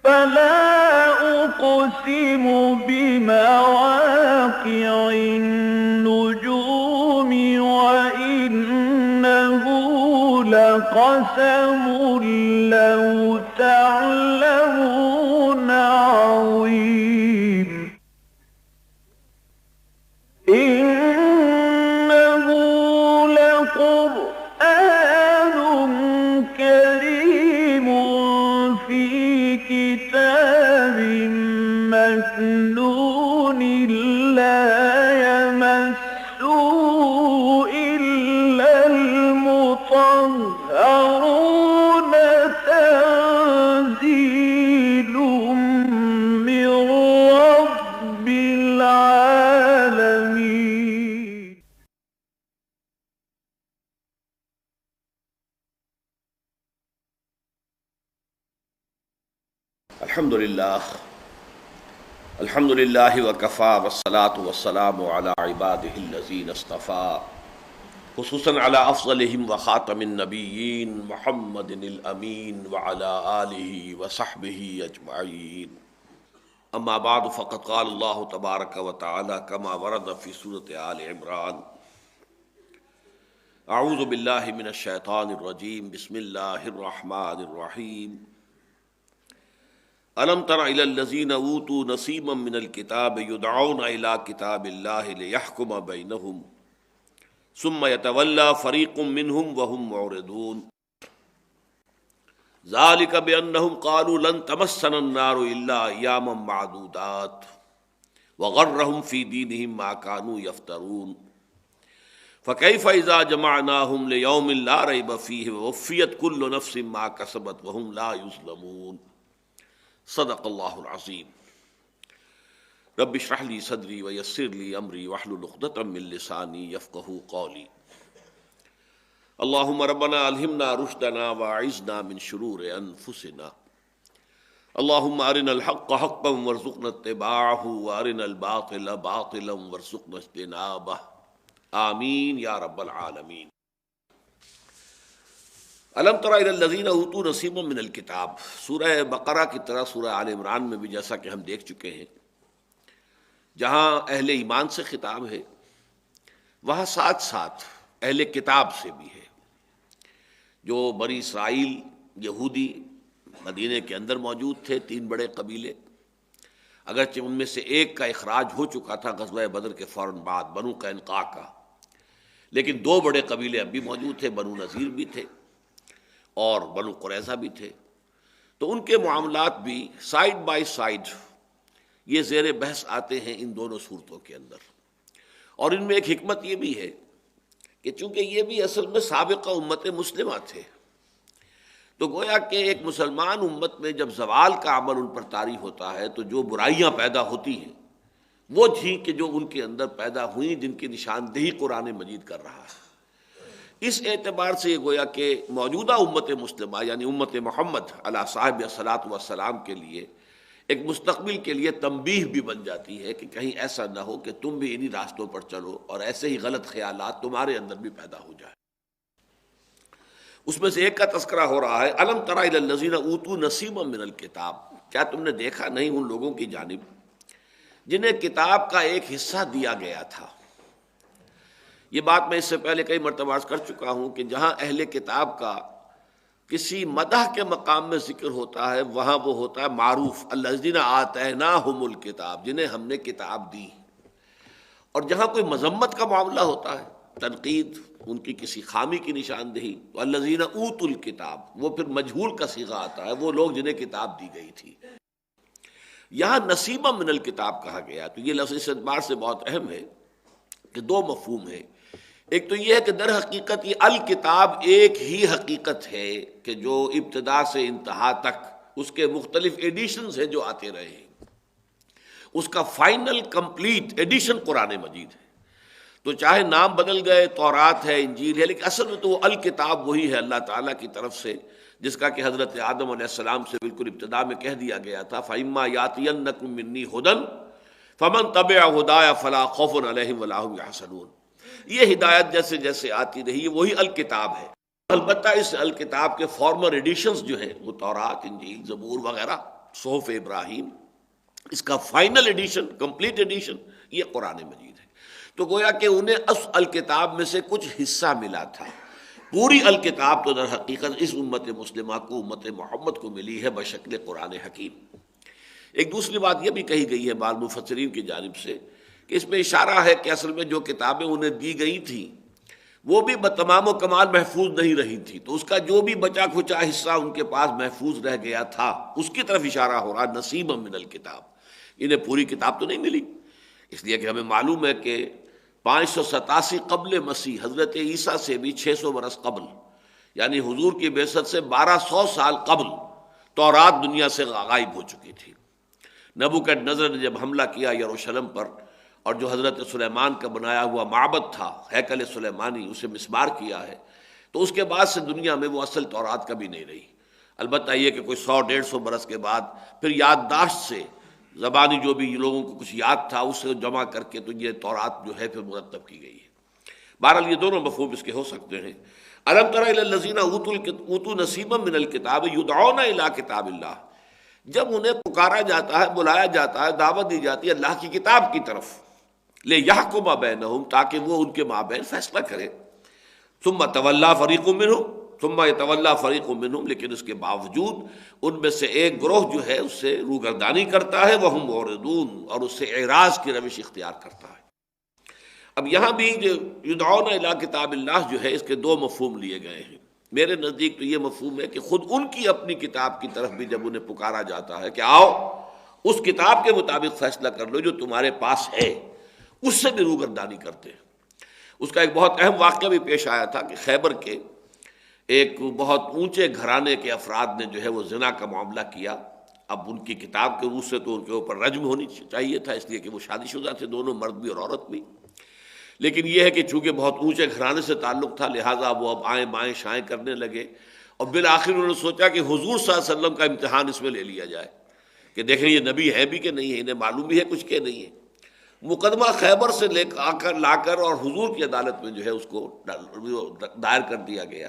فلا أقسم بمواقع النجوم وإنه لقسم لو تعلمون عظيم إنه لقرآن كريم في كتاب مكنون لا يمسه إلا المطهرون تنزيل من رب العالمين. الحمد للہ وکفا والصلاة والسلام علی عبادہ الذین اصطفیٰ خصوصاً علی افضلہم وخاتم النبیین محمد الامین وعلی آلہ وصحبہ اجمعین. اما بعد فقد قال اللہ تبارک وتعالی کما ورد فی سورۃ آل عمران اعوذ باللہ من الشیطان الرجیم بسم اللہ الرحمن الرحیم. أَلَمْ تَرَ إِلَى الَّذِينَ أُوتُوا نَصِيبًا مِّنَ الْكِتَابِ يُدْعَوْنَ إِلَى كِتَابِ اللَّهِ لِيَحْكُمَ بَيْنَهُمْ ثُمَّ يَتَوَلَّى فَرِيقٌ مِّنْهُمْ وَهُمْ مُعْرِضُونَ ذَلِكَ بِأَنَّهُمْ قَالُوا لَن تَمَسَّنَا النَّارُ إِلَّا أَيَّامًا مَّعْدُودَاتٍ وَغَرَّهُمْ فِي دِينِهِم مَّا كَانُوا يَفْتَرُونَ فَكَيْفَ إِذَا جَمَعْنَاهُمْ لِيَوْمٍ لَّا رَيْبَ فِيهِ وَوُفِّيَتْ كُلُّ نَفْسٍ مَّا كَسَبَتْ وَهُمْ لَا يُظْلَمُونَ. صدق اللہ العظیم. رب اشرح لی صدری ویسر لی امری واحلل عقدۃ من لسانی یفقہوا قولی. اللہم ربنا الہمنا رشدنا واعذنا من شرور انفسنا. اللہم ارنا الحق حقا وارزقنا اتباعہ وارنا الباطل باطلا وارزقنا اجتنابہ. آمین یا رب العالمین. الم تر الی الذین اوتوا نصیبا من الکتاب. سورہ بقرہ کی طرح سورہ آل عمران میں بھی جیسا کہ ہم دیکھ چکے ہیں جہاں اہل ایمان سے خطاب ہے وہاں ساتھ ساتھ اہل کتاب سے بھی ہے. جو بنی اسرائیل یہودی مدینے کے اندر موجود تھے، 3 بڑے قبیلے، اگرچہ ان میں سے ایک کا اخراج ہو چکا تھا غزوہ بدر کے فوراً بعد، بنو قینقاع کا، لیکن 2 بڑے قبیلے اب بھی موجود تھے، بنو نذیر بھی تھے اور بنو قریظہ بھی تھے. تو ان کے معاملات بھی سائیڈ بائی سائیڈ یہ زیر بحث آتے ہیں ان دونوں صورتوں کے اندر. اور ان میں ایک حکمت یہ بھی ہے کہ چونکہ یہ بھی اصل میں سابقہ امت مسلمہ تھے، تو گویا کہ ایک مسلمان امت میں جب زوال کا عمل ان پر طاری ہوتا ہے تو جو برائیاں پیدا ہوتی ہیں وہ تھیں کہ جو ان کے اندر پیدا ہوئیں، جن کی نشاندہی قرآن مجید کر رہا ہے. اس اعتبار سے یہ گویا کہ موجودہ امت مسلمہ یعنی امت محمد علیہ صاحب الصلاۃ والسلام کے لیے ایک مستقبل کے لیے تنبیہ بھی بن جاتی ہے کہ کہیں ایسا نہ ہو کہ تم بھی انہی راستوں پر چلو اور ایسے ہی غلط خیالات تمہارے اندر بھی پیدا ہو جائے. اس میں سے ایک کا تذکرہ ہو رہا ہے الم تر الی الذین اوتوا نصیبا من الکتاب. کیا تم نے دیکھا نہیں ان لوگوں کی جانب جنہیں کتاب کا ایک حصہ دیا گیا تھا. یہ بات میں اس سے پہلے کئی مرتبہ عرض کر چکا ہوں کہ جہاں اہل کتاب کا کسی مدح کے مقام میں ذکر ہوتا ہے وہاں وہ ہوتا ہے معروف الذین آتیناہم الکتاب، جنہیں ہم نے کتاب دی. اور جہاں کوئی مذمت کا معاملہ ہوتا ہے، تنقید، ان کی کسی خامی کی نشاندہی، تو الذین اوتوا الکتاب وہ پھر مجہول کا صیغہ آتا ہے، وہ لوگ جنہیں کتاب دی گئی تھی. یہاں نصیبا من الکتاب کہا گیا تو یہ لفظ اس اعتبار سے بہت اہم ہے کہ 2 مفہوم ہے. ایک تو یہ ہے کہ در حقیقت یہ الکتاب ایک ہی حقیقت ہے کہ جو ابتدا سے انتہا تک اس کے مختلف ایڈیشنز ہیں جو آتے رہے ہیں، اس کا فائنل کمپلیٹ ایڈیشن قرآن مجید ہے. تو چاہے نام بدل گئے، تورات ہے، انجیل ہے، لیکن اصل میں تو وہ الکتاب وہی ہے اللہ تعالیٰ کی طرف سے، جس کا کہ حضرت آدم علیہ السلام سے بالکل ابتدا میں کہہ دیا گیا تھا فَإِمَّا يَأْتِيَنَّكُم مِّنِّي هُدًى فَمَن تَبِعَ هُدَايَ فَلَا خَوْفٌ عَلَيْهِمْ وَلَا هُمْ يَحْزَنُونَ. یہ ہدایت جیسے جیسے آتی رہی ہے وہی الکتاب ہے. البتہ اس الکتاب کے فارمر ایڈیشنز جو ہیں وہ تورات، انجیل، زبور وغیرہ صحف ابراہیم، اس کا فائنل ایڈیشن، کمپلیٹ ایڈیشن یہ قرآن مجید ہے۔ تو گویا کہ انہیں اس الکتاب میں سے کچھ حصہ ملا تھا، پوری الکتاب تو در حقیقت اس امت مسلمہ کو، امت محمد کو ملی ہے بشکل قرآن حکیم۔ ایک دوسری بات یہ بھی کہی گئی ہے بعض مفسرین کی جانب سے کہ اس میں اشارہ ہے کہ اصل میں جو کتابیں انہیں دی گئی تھیں وہ بھی بتمام و کمال محفوظ نہیں رہی تھی، تو اس کا جو بھی بچا کھچا حصہ ان کے پاس محفوظ رہ گیا تھا اس کی طرف اشارہ ہو رہا، نصیبا من الکتاب۔ انہیں پوری کتاب تو نہیں ملی، اس لیے کہ ہمیں معلوم ہے کہ 587 قبل مسیح، حضرت عیسیٰ سے بھی 600 برس قبل، یعنی حضور کی بعثت سے 1200 سال قبل تورات دنیا سے غائب ہو چکی تھی۔ نبوکدنضر نے جب حملہ کیا یروشلم پر، اور جو حضرت سلیمان کا بنایا ہوا معبد تھا ہیکل سلیمانی، اسے مسمار کیا ہے، تو اس کے بعد سے دنیا میں وہ اصل تورات کبھی نہیں رہی۔ البتہ یہ کہ کوئی 100-150 برس کے بعد پھر یادداشت سے زبانی جو بھی لوگوں کو کچھ یاد تھا اس سے جمع کر کے تو یہ تورات جو ہے پھر مرتب کی گئی ہے۔ بہرحال یہ دونوں مفہوم اس کے ہو سکتے ہیں۔ الم تر الی الذین اوتوا نصیبا من الکتاب یدعون الی کتاب اللہ، جب انہیں پکارا جاتا ہے، بلایا جاتا ہے، دعوت دی جاتی ہے اللہ کی کتاب کی طرف، لیحکم بینہم، تاکہ وہ ان کے مابین فیصلہ کرے، ثم تولی فریق منہم، ثم یتولی فریق منہم، لیکن اس کے باوجود ان میں سے ایک گروہ جو ہے اس سے روگردانی کرتا ہے، وہم معرضون، اور اس سے اعراض کی روش اختیار کرتا ہے۔ اب یہاں بھی جو یدعون الی کتاب اللہ جو ہے اس کے دو مفہوم لیے گئے ہیں۔ میرے نزدیک تو یہ مفہوم ہے کہ خود ان کی اپنی کتاب کی طرف بھی جب انہیں پکارا جاتا ہے کہ آؤ اس کتاب کے مطابق فیصلہ کر لو جو تمہارے پاس ہے، اس سے بھی روگردانی کرتے ہیں۔ اس کا ایک بہت اہم واقعہ بھی پیش آیا تھا کہ خیبر کے ایک بہت اونچے گھرانے کے افراد نے جو ہے وہ زنا کا معاملہ کیا۔ اب ان کی کتاب کے روح سے تو ان کے اوپر رجم ہونی چاہیے تھا، اس لیے کہ وہ شادی شدہ تھے دونوں، مرد بھی اور عورت بھی، لیکن یہ ہے کہ چونکہ بہت اونچے گھرانے سے تعلق تھا لہٰذا وہ اب آئیں بائیں شائیں کرنے لگے، اور بالآخر انہوں نے سوچا کہ حضور صلی اللہ علیہ وسلم کا امتحان اس میں لے لیا جائے کہ دیکھیں یہ نبی ہے بھی کہ نہیں ہے، انہیں معلوم بھی ہے کچھ کہ نہیں ہے۔ مقدمہ خیبر سے لا کر اور حضور کی عدالت میں جو ہے اس کو دائر کر دیا گیا۔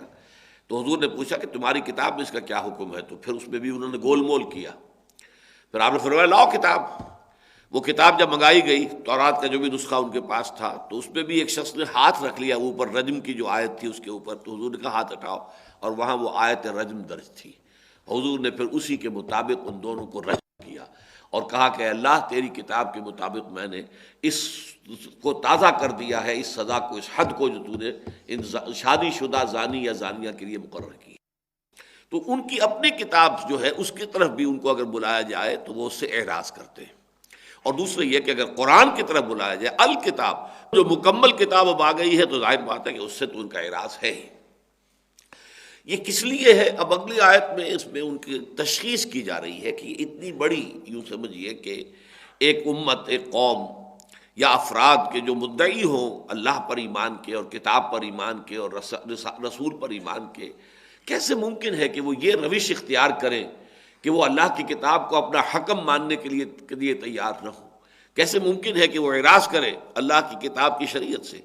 تو حضور نے پوچھا کہ تمہاری کتاب میں اس کا کیا حکم ہے، تو پھر اس میں بھی انہوں نے گول مول کیا۔ پھر آپ نے فرمایا لاؤ کتاب۔ وہ کتاب جب منگائی گئی، تورات کا جو بھی نسخہ ان کے پاس تھا، تو اس پہ بھی ایک شخص نے ہاتھ رکھ لیا اوپر رجم کی جو آیت تھی اس کے اوپر، تو حضور نے کہا ہاتھ ہٹاؤ، اور وہاں وہ آیت رجم درج تھی۔ حضور نے پھر اسی کے مطابق ان دونوں کو رجم کیا اور کہا کہ اللہ تیری کتاب کے مطابق میں نے اس کو تازہ کر دیا ہے، اس سزا کو، اس حد کو جو تو نے ان شادی شدہ زانی یا زانیہ کے لیے مقرر کی۔ تو ان کی اپنی کتاب جو ہے اس کی طرف بھی ان کو اگر بلایا جائے تو وہ اس سے اعراض کرتے ہیں۔ اور دوسرے یہ کہ اگر قرآن کی طرف بلایا جائے، الکتاب جو مکمل کتاب اب آ گئی ہے، تو ظاہر بات ہے کہ اس سے تو ان کا اعراض ہے ہی۔ یہ کس لیے ہے؟ اب اگلی آیت میں اس میں ان کی تشخیص کی جا رہی ہے کہ اتنی بڑی، یوں سمجھیے کہ ایک امت، ایک قوم یا افراد کے جو مدعی ہوں اللہ پر ایمان کے اور کتاب پر ایمان کے اور رسول پر ایمان کے، کیسے ممکن ہے کہ وہ یہ روش اختیار کریں کہ وہ اللہ کی کتاب کو اپنا حکم ماننے کے لیے تیار نہ ہو؟ کیسے ممکن ہے کہ وہ اعراض کرے اللہ کی کتاب کی شریعت سے؟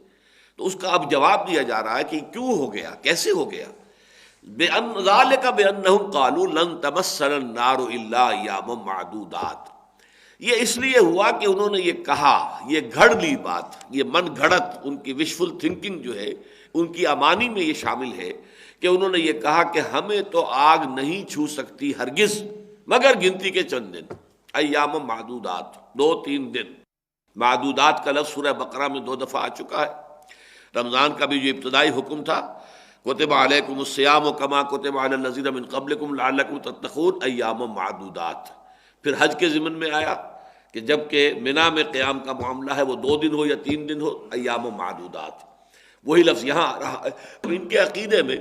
تو اس کا اب جواب دیا جا رہا ہے کہ کیوں ہو گیا، کیسے ہو گیا۔ ذالک بانہم قالوا لن تمسنا النار الا ایاما معدودات، یہ اس لیے ہوا کہ انہوں نے یہ کہا، یہ گھڑ لی بات، یہ من گھڑت، ان کی وشفل تھنکنگ جو ہے، ان کی امانی میں یہ شامل ہے کہ انہوں نے یہ کہا کہ ہمیں تو آگ نہیں چھو سکتی ہرگز مگر گنتی کے چند دن، ایام معدودات، 2-3 دن۔ معدودات کا لفظ سورہ بقرہ میں 2 دفعہ آ چکا ہے۔ رمضان کا بھی جو ابتدائی حکم تھا، کتب علیکم الصیام کما کتب علی الذین من قبلکم لعلکم تتقون ایام معدودات۔ پھر حج کے ضمن میں آیا کہ جب کہ منا میں قیام کا معاملہ ہے وہ 2 دن ہو یا 3 دن ہو، ایام معدودات، وہی لفظ یہاں آ رہا ہے۔ ان کے عقیدے میں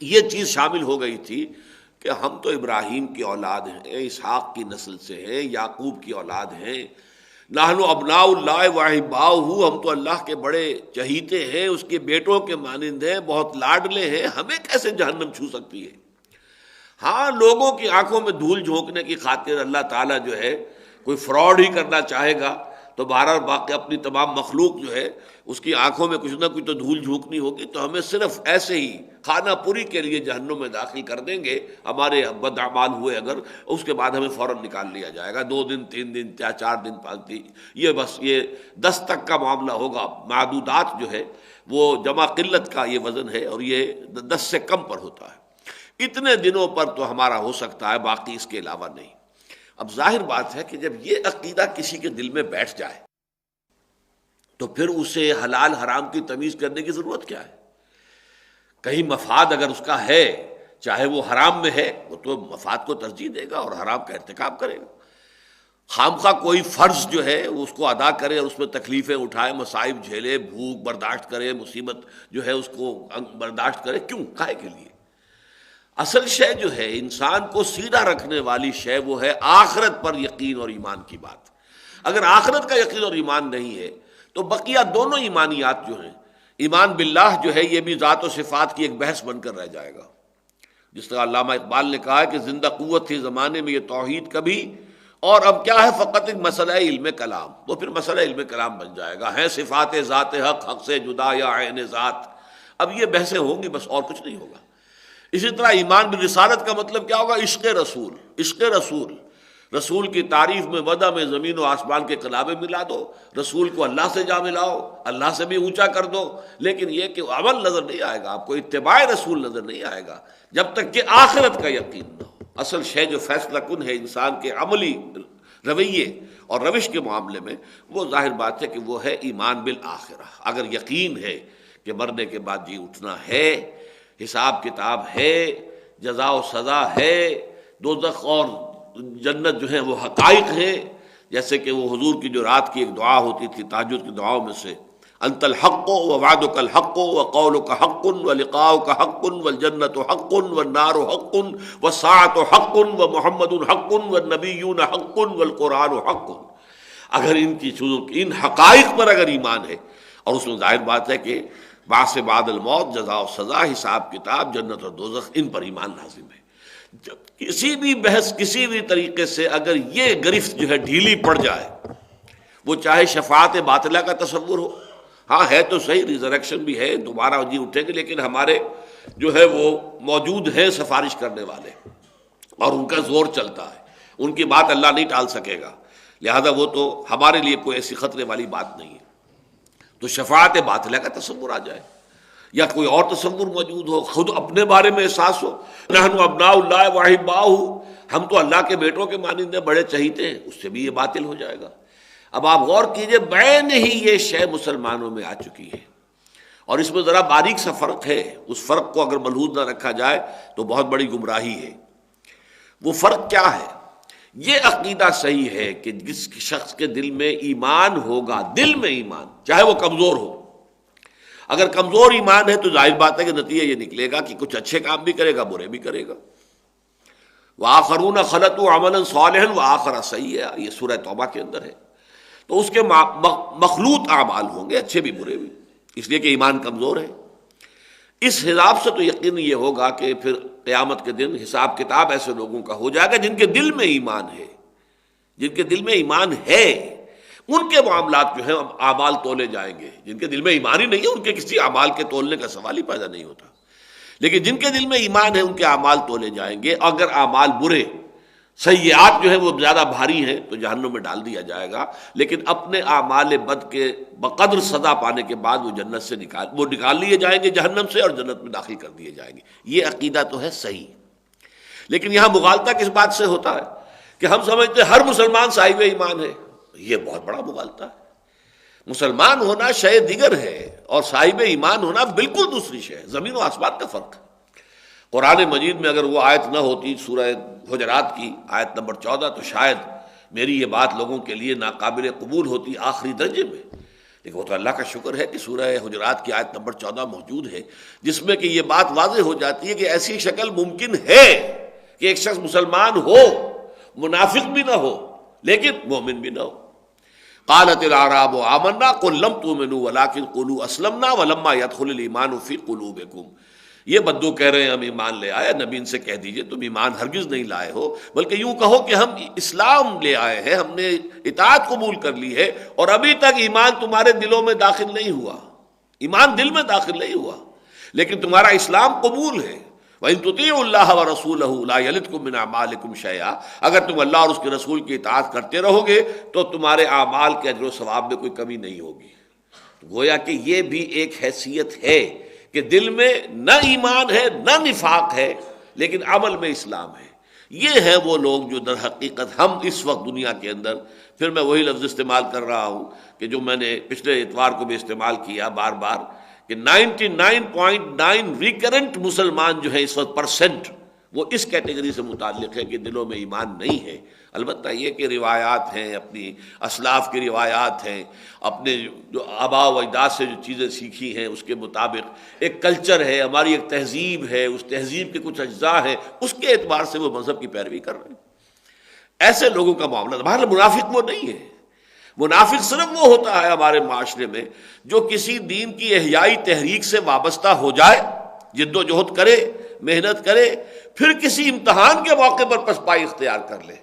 یہ چیز شامل ہو گئی تھی کہ ہم تو ابراہیم کی اولاد ہیں، اسحاق کی نسل سے ہیں، یعقوب کی اولاد ہیں، نحن ابناء اللہ واحباؤہ، ہم تو اللہ کے بڑے چہیتے ہیں، اس کے بیٹوں کے مانند ہیں، بہت لاڈلے ہیں، ہمیں کیسے جہنم چھو سکتی ہے؟ ہاں، لوگوں کی آنکھوں میں دھول جھونکنے کی خاطر اللہ تعالیٰ جو ہے کوئی فراڈ ہی کرنا چاہے گا تو بہرحال باقی اپنی تمام مخلوق جو ہے اس کی آنکھوں میں کچھ نہ کچھ تو دھول جھونکنی ہوگی، تو ہمیں صرف ایسے ہی کھانا پوری کے لیے جہنم میں داخل کر دیں گے ہمارے بد اعمال ہوئے اگر، اس کے بعد ہمیں فوراً نکال لیا جائے گا، 2 دن 3 دن 4 دن 5 دن، یہ بس یہ 10 تک کا معاملہ ہوگا۔ معدودات جو ہے وہ جمع قلت کا یہ وزن ہے، اور یہ 10 سے کم پر ہوتا ہے۔ اتنے دنوں پر تو ہمارا ہو سکتا ہے، باقی اس کے علاوہ نہیں۔ اب ظاہر بات ہے کہ جب یہ عقیدہ کسی کے دل میں بیٹھ جائے تو پھر اسے حلال حرام کی تمیز کرنے کی ضرورت کیا ہے؟ کہیں مفاد اگر اس کا ہے، چاہے وہ حرام میں ہے، وہ تو مفاد کو ترجیح دے گا اور حرام کا ارتکاب کرے گا۔ خامخواہ کوئی فرض جو ہے اس کو ادا کرے اور اس میں تکلیفیں اٹھائے، مصائب جھیلے، بھوک برداشت کرے، مصیبت جو ہے اس کو برداشت کرے، کیوں؟ کائے کے لیے؟ اصل شے جو ہے انسان کو سیدھا رکھنے والی شے وہ ہے آخرت پر یقین اور ایمان کی بات۔ اگر آخرت کا یقین اور ایمان نہیں ہے تو بقیہ دونوں ایمانیات جو ہیں، ایمان باللہ جو ہے یہ بھی ذات و صفات کی ایک بحث بن کر رہ جائے گا۔ جس طرح علامہ اقبال نے کہا ہے کہ زندہ قوت تھی زمانے میں یہ توحید کبھی، اور اب کیا ہے فقط ایک مسئلہ علم کلام، وہ پھر مسئلہ علم کلام بن جائے گا۔ ہیں صفات ذات حق، حق سے جدا یا عین ذات، اب یہ بحثیں ہوں گی، بس اور کچھ نہیں ہوگا۔ اسی طرح ایمان بالرسالت کا مطلب کیا ہوگا؟ عشق رسول، عشق رسول، رسول کی تعریف میں وضع میں زمین و آسمان کے قلابے ملا دو، رسول کو اللہ سے جا ملاؤ، اللہ سے بھی اونچا کر دو، لیکن یہ کہ عمل نظر نہیں آئے گا آپ کو، اتباع رسول نظر نہیں آئے گا جب تک کہ آخرت کا یقین نہ ہو۔ اصل شے جو فیصلہ کن ہے انسان کے عملی رویے اور روش کے معاملے میں، وہ ظاہر بات ہے کہ وہ ہے ایمان بالآخرہ۔ اگر یقین ہے کہ مرنے کے بعد جی اٹھنا ہے، حساب کتاب ہے، جزا و سزا ہے، دوزخ اور جنت جو ہیں وہ حقائق ہیں، جیسے کہ وہ حضور کی جو رات کی ایک دعا ہوتی تھی تہجد کی دعاؤں میں سے، انت الحق ووعدک الحق وقولک حق ولقاؤک حق والجنت حق والنار حق والساعۃ حق ومحمد حق والنبیون حق والقرآن حق۔ اگر ان کی چیزوں ان حقائق پر اگر ایمان ہے، اور اس میں ظاہر بات ہے کہ بعث بعد الموت، جزا و سزا، حساب کتاب، جنت اور دوزخ، ان پر ایمان لازم ہے۔ جب کسی بھی بحث کسی بھی طریقے سے اگر یہ گرفت جو ہے ڈھیلی پڑ جائے، وہ چاہے شفاعت باطلہ کا تصور ہو، ہاں ہے تو صحیح، ریزریکشن بھی ہے، دوبارہ جی اٹھیں گے، لیکن ہمارے جو ہے وہ موجود ہیں سفارش کرنے والے، اور ان کا زور چلتا ہے، ان کی بات اللہ نہیں ٹال سکے گا، لہذا وہ تو ہمارے لیے کوئی ایسی خطرے والی بات نہیں ہے۔ تو شفاعت باطلہ کا تصور آ جائے یا کوئی اور تصور موجود ہو، خود اپنے بارے میں احساس ہو، نحن ابناء اللہ واحباؤہ، ہم تو اللہ کے بیٹوں کے مانند ہیں، بڑے چہیتے ہیں، اس سے بھی یہ باطل ہو جائے گا۔ اب آپ غور کیجئے، بعین ہی یہ شے مسلمانوں میں آ چکی ہے، اور اس میں ذرا باریک سا فرق ہے، اس فرق کو اگر ملحوظ نہ رکھا جائے تو بہت بڑی گمراہی ہے۔ وہ فرق کیا ہے؟ یہ عقیدہ صحیح ہے کہ جس شخص کے دل میں ایمان ہوگا، دل میں ایمان، چاہے وہ کمزور ہو، اگر کمزور ایمان ہے تو ظاہر بات ہے کہ نتیجہ یہ نکلے گا کہ کچھ اچھے کام بھی کرے گا، برے بھی کرے گا۔ وآخرون خلطوا عملا صالحا وآخر سیئا، یہ سورہ توبہ کے اندر ہے۔ تو اس کے مخلوط اعمال ہوں گے، اچھے بھی برے بھی، اس لیے کہ ایمان کمزور ہے۔ اس حساب سے تو یقین یہ ہوگا کہ پھر قیامت کے دن حساب کتاب ایسے لوگوں کا ہو جائے گا جن کے دل میں ایمان ہے، جن کے دل میں ایمان ہے، ان کے معاملات جو ہیں اعمال تولے جائیں گے۔ جن کے دل میں ایمان ہی نہیں ہے ان کے کسی اعمال کے تولنے کا سوال ہی پیدا نہیں ہوتا، لیکن جن کے دل میں ایمان ہے ان کے اعمال تولے جائیں گے۔ اگر اعمال برے، سیئات جو ہیں وہ زیادہ بھاری ہیں تو جہنم میں ڈال دیا جائے گا، لیکن اپنے اعمال بد کے بقدر سزا پانے کے بعد وہ جنت سے نکال لیے جائیں گے جہنم سے، اور جنت میں داخل کر دیے جائیں گے۔ یہ عقیدہ تو ہے صحیح، لیکن یہاں مغالطہ کس بات سے ہوتا ہے کہ ہم سمجھتے ہیں ہر مسلمان صاحب ایمان ہے۔ یہ بہت بڑا مغالطہ ہے۔ مسلمان ہونا شے دیگر ہے اور صاحب ایمان ہونا بالکل دوسری شے ہے، زمین و آسمان کا فرق ہے۔ قرآن مجید میں اگر وہ آیت نہ ہوتی سورہ حجرات کی آیت نمبر 14 تو شاید میری یہ بات لوگوں کے لیے ناقابل قبول ہوتی آخری درجے میں، لیکن وہ تو اللہ کا شکر ہے کہ سورہ حجرات کی آیت نمبر 14 موجود ہے، جس میں کہ یہ بات واضح ہو جاتی ہے کہ ایسی شکل ممکن ہے کہ ایک شخص مسلمان ہو، منافق بھی نہ ہو لیکن مومن بھی نہ ہو۔ قالت الاعراب آمنا قل لم تؤمنوا ولكن قولوا اسلمنا ولما يدخل الايمان في قلوبكم۔ یہ بدو کہہ رہے ہیں ہم ایمان لے آئے، نبی ان سے کہہ دیجئے تم ایمان ہرگز نہیں لائے ہو، بلکہ یوں کہو کہ ہم اسلام لے آئے ہیں، ہم نے اطاعت قبول کر لی ہے، اور ابھی تک ایمان تمہارے دلوں میں داخل نہیں ہوا، ایمان دل میں داخل نہیں ہوا، لیکن تمہارا اسلام قبول ہے۔ وَإِن تُطِيعُوا اللَّهَ وَرَسُولَهُ لَا يَلِدْكُم مِّنْ أَعْمَالِكُمْ شَيْئًا، اگر تم اللہ اور اس کے رسول کی اطاعت کرتے رہو گے تو تمہارے اعمال کے اجر و ثواب میں کوئی کمی نہیں ہوگی۔ گویا کہ یہ بھی ایک حیثیت ہے کہ دل میں نہ ایمان ہے نہ نفاق ہے، لیکن عمل میں اسلام ہے۔ یہ ہیں وہ لوگ جو در حقیقت ہم اس وقت دنیا کے اندر، پھر میں وہی لفظ استعمال کر رہا ہوں کہ جو میں نے پچھلے اتوار کو بھی استعمال کیا بار بار، کہ 99.9 ریکرنٹ مسلمان جو ہے اس وقت پرسنٹ، وہ اس کیٹیگری سے متعلق ہے کہ دلوں میں ایمان نہیں ہے۔ البتہ یہ کہ روایات ہیں، اپنی اسلاف کی روایات ہیں، اپنے جو آباء و اجداد سے جو چیزیں سیکھی ہیں اس کے مطابق ایک کلچر ہے، ہماری ایک تہذیب ہے، اس تہذیب کے کچھ اجزاء ہیں، اس کے اعتبار سے وہ مذہب کی پیروی کر رہے ہیں۔ ایسے لوگوں کا معاملہ بہرحال منافق وہ نہیں ہے۔ منافق صرف وہ ہوتا ہے ہمارے معاشرے میں جو کسی دین کی احیائی تحریک سے وابستہ ہو جائے، جد و جہد کرے، محنت کرے، پھر کسی امتحان کے موقع پر پسپائی اختیار کر لے،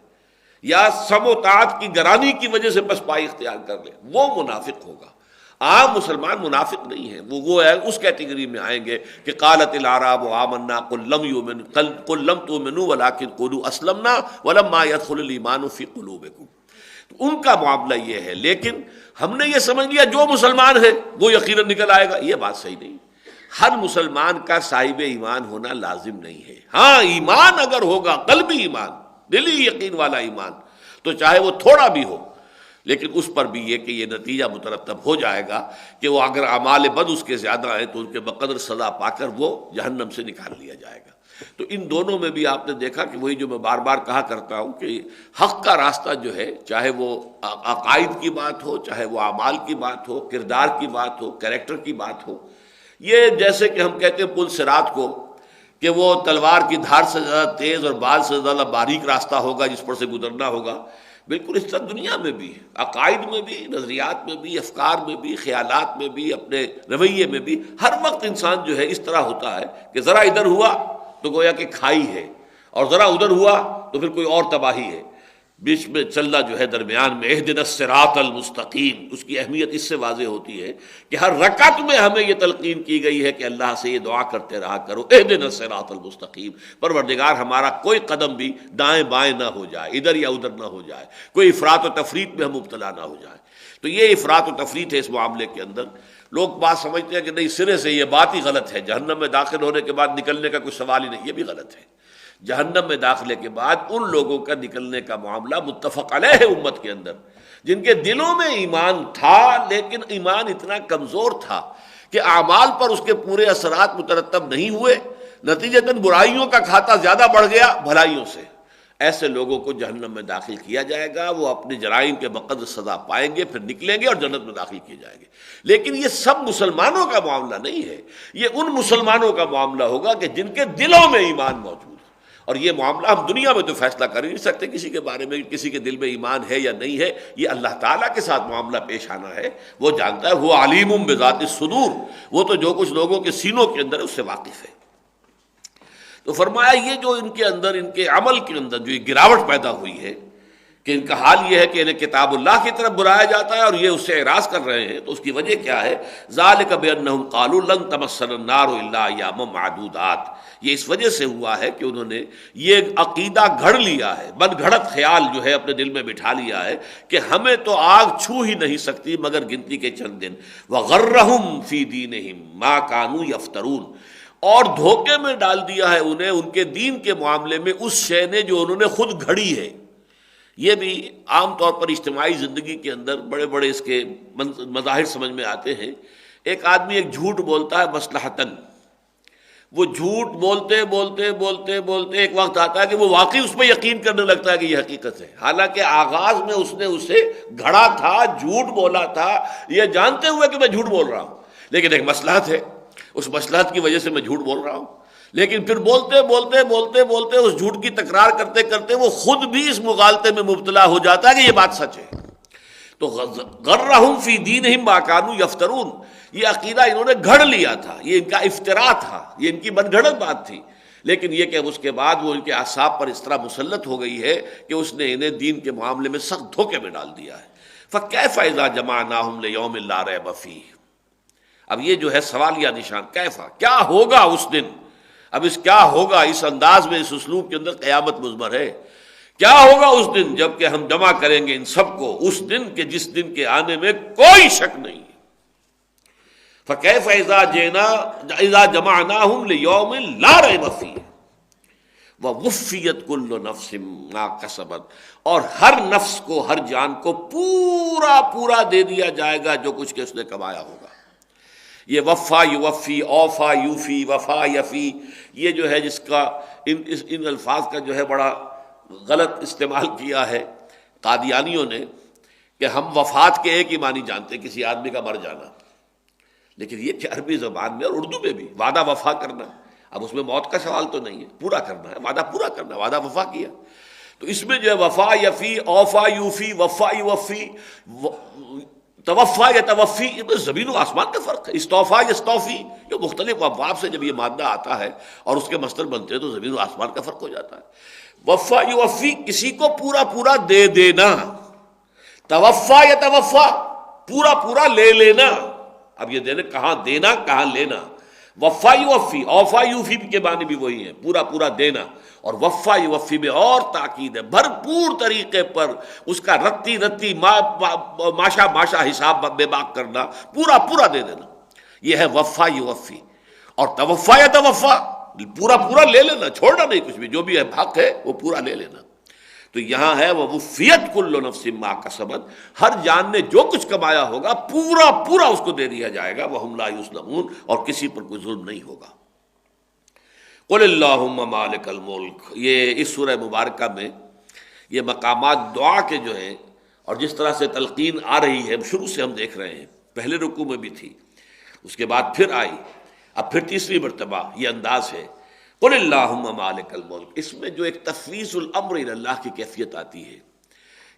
یا سم و طاعت کی گرانی کی وجہ سے پسپائی اختیار کر لے، وہ منافق ہوگا۔ عام مسلمان منافق نہیں ہیں، وہ ہے اس کیٹیگری میں آئیں گے کہ قالت الاعراب آمنا قل لم تؤمنوا ولکن قولوا اسلمنا ولما يدخل الايمان في قلوبكم۔ ان کا معاملہ یہ ہے، لیکن ہم نے یہ سمجھ لیا جو مسلمان ہے وہ یقیناً نکل آئے گا، یہ بات صحیح نہیں۔ ہر مسلمان کا صاحب ایمان ہونا لازم نہیں ہے۔ ہاں ایمان اگر ہوگا، قلبی ایمان، دلی یقین والا ایمان، تو چاہے وہ تھوڑا بھی ہو، لیکن اس پر بھی یہ کہ یہ نتیجہ مترتب ہو جائے گا کہ وہ اگر اعمال بد اس کے زیادہ ہیں تو ان کے بقدر سزا پا کر وہ جہنم سے نکال لیا جائے گا۔ تو ان دونوں میں بھی آپ نے دیکھا کہ وہی جو میں بار بار کہا کرتا ہوں کہ حق کا راستہ جو ہے، چاہے وہ عقائد کی بات ہو، چاہے وہ اعمال کی بات ہو، کردار کی بات ہو، کریکٹر کی بات ہو، یہ جیسے کہ ہم کہتے ہیں پل صراط کو کہ وہ تلوار کی دھار سے زیادہ تیز اور بال سے زیادہ باریک راستہ ہوگا جس پر سے گزرنا ہوگا، بالکل اس طرح دنیا میں بھی، عقائد میں بھی، نظریات میں بھی، افکار میں بھی، خیالات میں بھی، اپنے رویے میں بھی، ہر وقت انسان جو ہے اس طرح ہوتا ہے کہ ذرا ادھر ہوا تو گویا کہ کھائی ہے، اور ذرا ادھر ہوا تو پھر کوئی اور تباہی ہے۔ بیچ میں چلنا جو ہے درمیان میں اہدنا الصراط المستقیم، اس کی اہمیت اس سے واضح ہوتی ہے کہ ہر رکعت میں ہمیں یہ تلقین کی گئی ہے کہ اللہ سے یہ دعا کرتے رہا کرو، اہدنا الصراط المستقیم، پروردگار ہمارا کوئی قدم بھی دائیں بائیں نہ ہو جائے، ادھر یا ادھر نہ ہو جائے، کوئی افراط و تفریط میں ہم مبتلا نہ ہو جائے۔ تو یہ افراط و تفریط ہے اس معاملے کے اندر۔ لوگ بات سمجھتے ہیں کہ نہیں، سرے سے یہ بات ہی غلط ہے، جہنم میں داخل ہونے کے بعد نکلنے کا کوئی سوال ہی نہیں، یہ بھی غلط ہے۔ جہنم میں داخلے کے بعد ان لوگوں کا نکلنے کا معاملہ متفق علیہ ہے امت کے اندر، جن کے دلوں میں ایمان تھا لیکن ایمان اتنا کمزور تھا کہ اعمال پر اس کے پورے اثرات مترتب نہیں ہوئے، نتیجتاً برائیوں کا کھاتا زیادہ بڑھ گیا بھلائیوں سے۔ ایسے لوگوں کو جہنم میں داخل کیا جائے گا، وہ اپنے جرائم کے بقدر سزا پائیں گے، پھر نکلیں گے اور جنت میں داخل کیے جائیں گے۔ لیکن یہ سب مسلمانوں کا معاملہ نہیں ہے، یہ ان مسلمانوں کا معاملہ ہوگا کہ جن کے دلوں میں ایمان موجود ہے۔ اور یہ معاملہ ہم دنیا میں تو فیصلہ کر ہی نہیں سکتے کسی کے بارے میں، کسی کے دل میں ایمان ہے یا نہیں ہے، یہ اللہ تعالیٰ کے ساتھ معاملہ پیش آنا ہے، وہ جانتا ہے، وہ علیم بذات الصدور، وہ تو جو کچھ لوگوں کے سینوں کے اندر ہے اس سے واقف ہے۔ تو فرمایا یہ جو ان کے اندر، ان کے عمل کے اندر جو یہ گراوٹ پیدا ہوئی ہے کہ ان کا حال یہ ہے کہ انہیں کتاب اللہ کی طرف بلایا جاتا ہے اور یہ اس سے اعراض کر رہے ہیں، تو اس کی وجہ کیا ہے؟ ذالک بانہم قالوا لن تمسنا النار الا ایاما معدودات، یہ اس وجہ سے ہوا ہے کہ انہوں نے یہ عقیدہ گھڑ لیا ہے، من گھڑت خیال جو ہے اپنے دل میں بٹھا لیا ہے کہ ہمیں تو آگ چھو ہی نہیں سکتی مگر گنتی کے چند دن، وغرہم فی دینہم ما کانوا یفترون، اور دھوکے میں ڈال دیا ہے انہیں ان کے دین کے معاملے میں اس شے نے جو انہوں نے خود گھڑی ہے۔ یہ بھی عام طور پر اجتماعی زندگی کے اندر بڑے بڑے اس کے مظاہر سمجھ میں آتے ہیں۔ ایک آدمی ایک جھوٹ بولتا ہے مصلحتاً، وہ جھوٹ بولتے بولتے بولتے بولتے ایک وقت آتا ہے کہ وہ واقعی اس پہ یقین کرنے لگتا ہے کہ یہ حقیقت ہے، حالانکہ آغاز میں اس نے اسے گھڑا تھا، جھوٹ بولا تھا، یہ جانتے ہوئے کہ میں جھوٹ بول رہا ہوں، لیکن ایک مصلحت ہے، اس مصلحت کی وجہ سے میں جھوٹ بول رہا ہوں۔ لیکن پھر بولتے بولتے بولتے بولتے اس جھوٹ کی تکرار کرتے کرتے وہ خود بھی اس مغالطے میں مبتلا ہو جاتا ہے کہ یہ بات سچ ہے۔ تو غرہم فی دینہم ما کانوا یفترون، یہ عقیدہ انہوں نے گھڑ لیا تھا، یہ ان کا افطرا تھا، یہ ان کی من گھڑت بات تھی، لیکن یہ کہ اس کے بعد وہ ان کے اعصاب پر اس طرح مسلط ہو گئی ہے کہ اس نے انہیں دین کے معاملے میں سخت دھوکے میں ڈال دیا ہے۔ فَكَيْفَ إِذَا جَمَعْنَاهُمْ لِيَوْمٍ لَا رَيْبَ فِيهِ، اب یہ جو ہے سوالیہ نشان، کیفا، کیا ہوگا اس دن، اب اس کیا ہوگا اس انداز میں، اس اسلوب کے اندر قیامت مضمر ہے، کیا ہوگا اس دن جب کہ ہم جمع کریں گے ان سب کو، اس دن کے جس دن کے آنے میں کوئی شک نہیں ہے۔ فَكَيْفَ إِذَا جَمَعْنَاهُمْ لِيَوْمٍ لَا رَيْبَ فِيهِ وَوُفِّيَتْ كُلُّ نَفْسٍ مَا كَسَبَتْ، اور ہر نفس کو، ہر جان کو پورا دے دیا جائے گا جو کچھ کہ اس نے کمایا ہوگا۔ یہ وفا یوفی، اوفا یوفی، وفا یفی، یہ جو ہے جس کا ان الفاظ کا جو ہے بڑا غلط استعمال کیا ہے قادیانیوں نے، کہ ہم وفات کے ایک ہی معنی جانتے ہیں، کسی آدمی کا مر جانا، لیکن یہ کہ عربی زبان میں اور اردو میں بھی وعدہ وفا کرنا، اب اس میں موت کا سوال تو نہیں ہے، پورا کرنا ہے، وعدہ پورا کرنا، وعدہ وفا کیا، تو اس میں جو ہے وفا یفی، اوفا یوفی، وفا یوفی، توفا یا توفی، یہ زمین و آسمان کا فرق ہے۔ استوفا یستوفی، یہ مختلف ابواب سے جب یہ مادہ آتا ہے اور اس کے مصدر بنتے ہیں تو زمین و آسمان کا فرق ہو جاتا ہے۔ وفا یوفی، کسی کو پورا دے دینا، توفا یا توفا، پورا لے لینا، اب یہ دینا کہاں دینا کہاں لینا، وفا یوفی، اوفا یوفی کے معنی بھی وہی ہیں، پورا دینا، اور وفا یوفی میں اور تاکید ہے، بھرپور طریقے پر اس کا رتی ماشا حساب بے باک کرنا، پورا دے دینا، یہ ہے وفا یوفی۔ اور توفا یا توفا، پورا لے لینا، چھوڑنا نہیں کچھ بھی، جو بھی ہے حق ہے وہ پورا لے لینا۔ تو یہاں ہے وَوُفِّيَتْ كُلُّ نَفْسٍ مَا كَسَبَتْ، ہر جان نے جو کچھ کمایا ہوگا پورا اس کو دے دیا جائے گا، وَهُمْ لَا يُظْلَمُونَ، اور کسی پر کوئی ظلم نہیں ہوگا۔ قُلِ اللَّهُمَّ مَالِكَ الْمُلْكِ، یہ اس سورہ مبارکہ میں یہ مقامات دعا کے جو ہیں، اور جس طرح سے تلقین آ رہی ہے شروع سے ہم دیکھ رہے ہیں، پہلے رکوع میں بھی تھی، اس کے بعد پھر آئی، اب پھر تیسری مرتبہ یہ انداز ہے، قل اللہم مالک الملک۔ اس میں جو ایک تفویض الامر الی اللہ کی کیفیت آتی ہے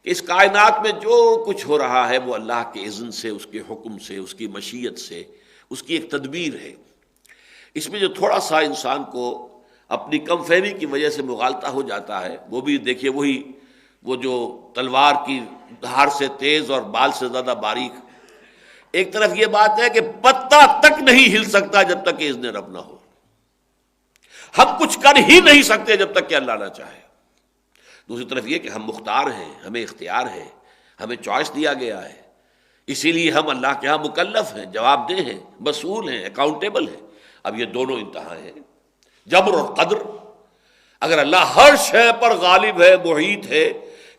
کہ اس کائنات میں جو کچھ ہو رہا ہے وہ اللہ کے اذن سے، اس کے حکم سے، اس کی مشیت سے، اس کی ایک تدبیر ہے۔ اس میں جو تھوڑا سا انسان کو اپنی کم فہمی کی وجہ سے مغالطہ ہو جاتا ہے، وہ بھی دیکھیے وہ جو تلوار کی دھار سے تیز اور بال سے زیادہ باریک، ایک طرف یہ بات ہے کہ پتہ تک نہیں ہل سکتا جب تک کہ اذن رب نہ ہو، ہم کچھ کر ہی نہیں سکتے جب تک کہ اللہ نہ چاہے۔ دوسری طرف یہ کہ ہم مختار ہیں، ہمیں اختیار ہے، ہمیں چوائس دیا گیا ہے، اسی لیے ہم اللہ کے ہاں مکلف ہیں، جواب دہ ہیں، مسئول ہیں، اکاؤنٹیبل ہیں۔ اب یہ دونوں انتہا ہیں، جبر اور قدر۔ اگر اللہ ہر شے پر غالب ہے، محیط ہے،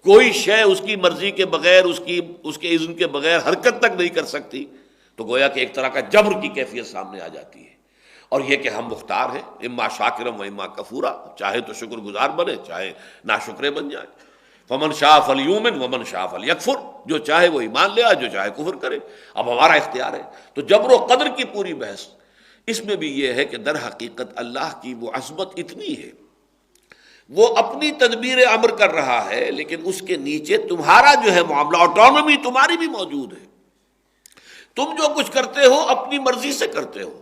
کوئی شے اس کی مرضی کے بغیر، اس کے اذن کے بغیر حرکت تک نہیں کر سکتی، تو گویا کہ ایک طرح کا جبر کی کیفیت سامنے آ جاتی ہے۔ اور یہ کہ ہم مختار ہیں، اما شاکرم و اما کفورا، چاہے تو شکر گزار بنے، چاہے ناشکرے بن جائے۔ فمن شاء فلیؤمن ومن شاء فلیکفر، جو چاہے وہ ایمان لے آئے، جو چاہے کفر کرے، اب ہمارا اختیار ہے۔ تو جبر و قدر کی پوری بحث اس میں بھی یہ ہے کہ در حقیقت اللہ کی وہ عظمت اتنی ہے، وہ اپنی تدبیر امر کر رہا ہے، لیکن اس کے نیچے تمہارا جو ہے معاملہ، آٹونومی تمہاری بھی موجود ہے۔ تم جو کچھ کرتے ہو اپنی مرضی سے کرتے ہو،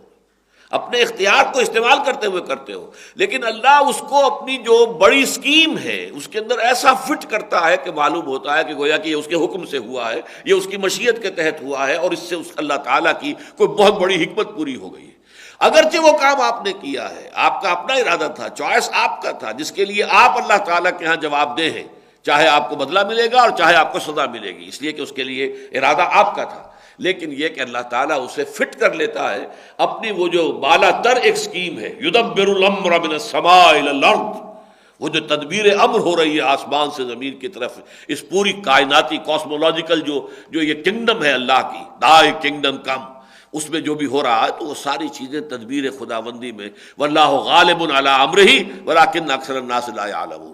اپنے اختیار کو استعمال کرتے ہوئے کرتے ہو، لیکن اللہ اس کو اپنی جو بڑی سکیم ہے اس کے اندر ایسا فٹ کرتا ہے کہ معلوم ہوتا ہے کہ گویا کہ یہ اس کے حکم سے ہوا ہے، یہ اس کی مشیت کے تحت ہوا ہے، اور اس سے اللہ تعالیٰ کی کوئی بہت بڑی حکمت پوری ہو گئی ہے۔ اگرچہ وہ کام آپ نے کیا ہے، آپ کا اپنا ارادہ تھا، چوائس آپ کا تھا، جس کے لیے آپ اللہ تعالیٰ کے ہاں جواب دہ ہیں، چاہے آپ کو بدلہ ملے گا اور چاہے آپ کو سزا ملے گی، اس لیے کہ اس کے لیے ارادہ آپ کا تھا، لیکن یہ کہ اللہ تعالیٰ اسے فٹ کر لیتا ہے اپنی وہ جو بالا تر ایک سکیم ہے، یدبر الامر من السماء الى الارض، وہ جو تدبیر امر ہو رہی ہے آسمان سے زمین کی طرف، اس پوری کائناتی کاسمولوجیکل جو یہ کنگڈم ہے اللہ کی، دائی کنگڈم کم، اس میں جو بھی ہو رہا ہے تو وہ ساری چیزیں تدبیر خداوندی میں، واللہ غالب علی امرہ ولکن اکثر الناس لا یعلمون۔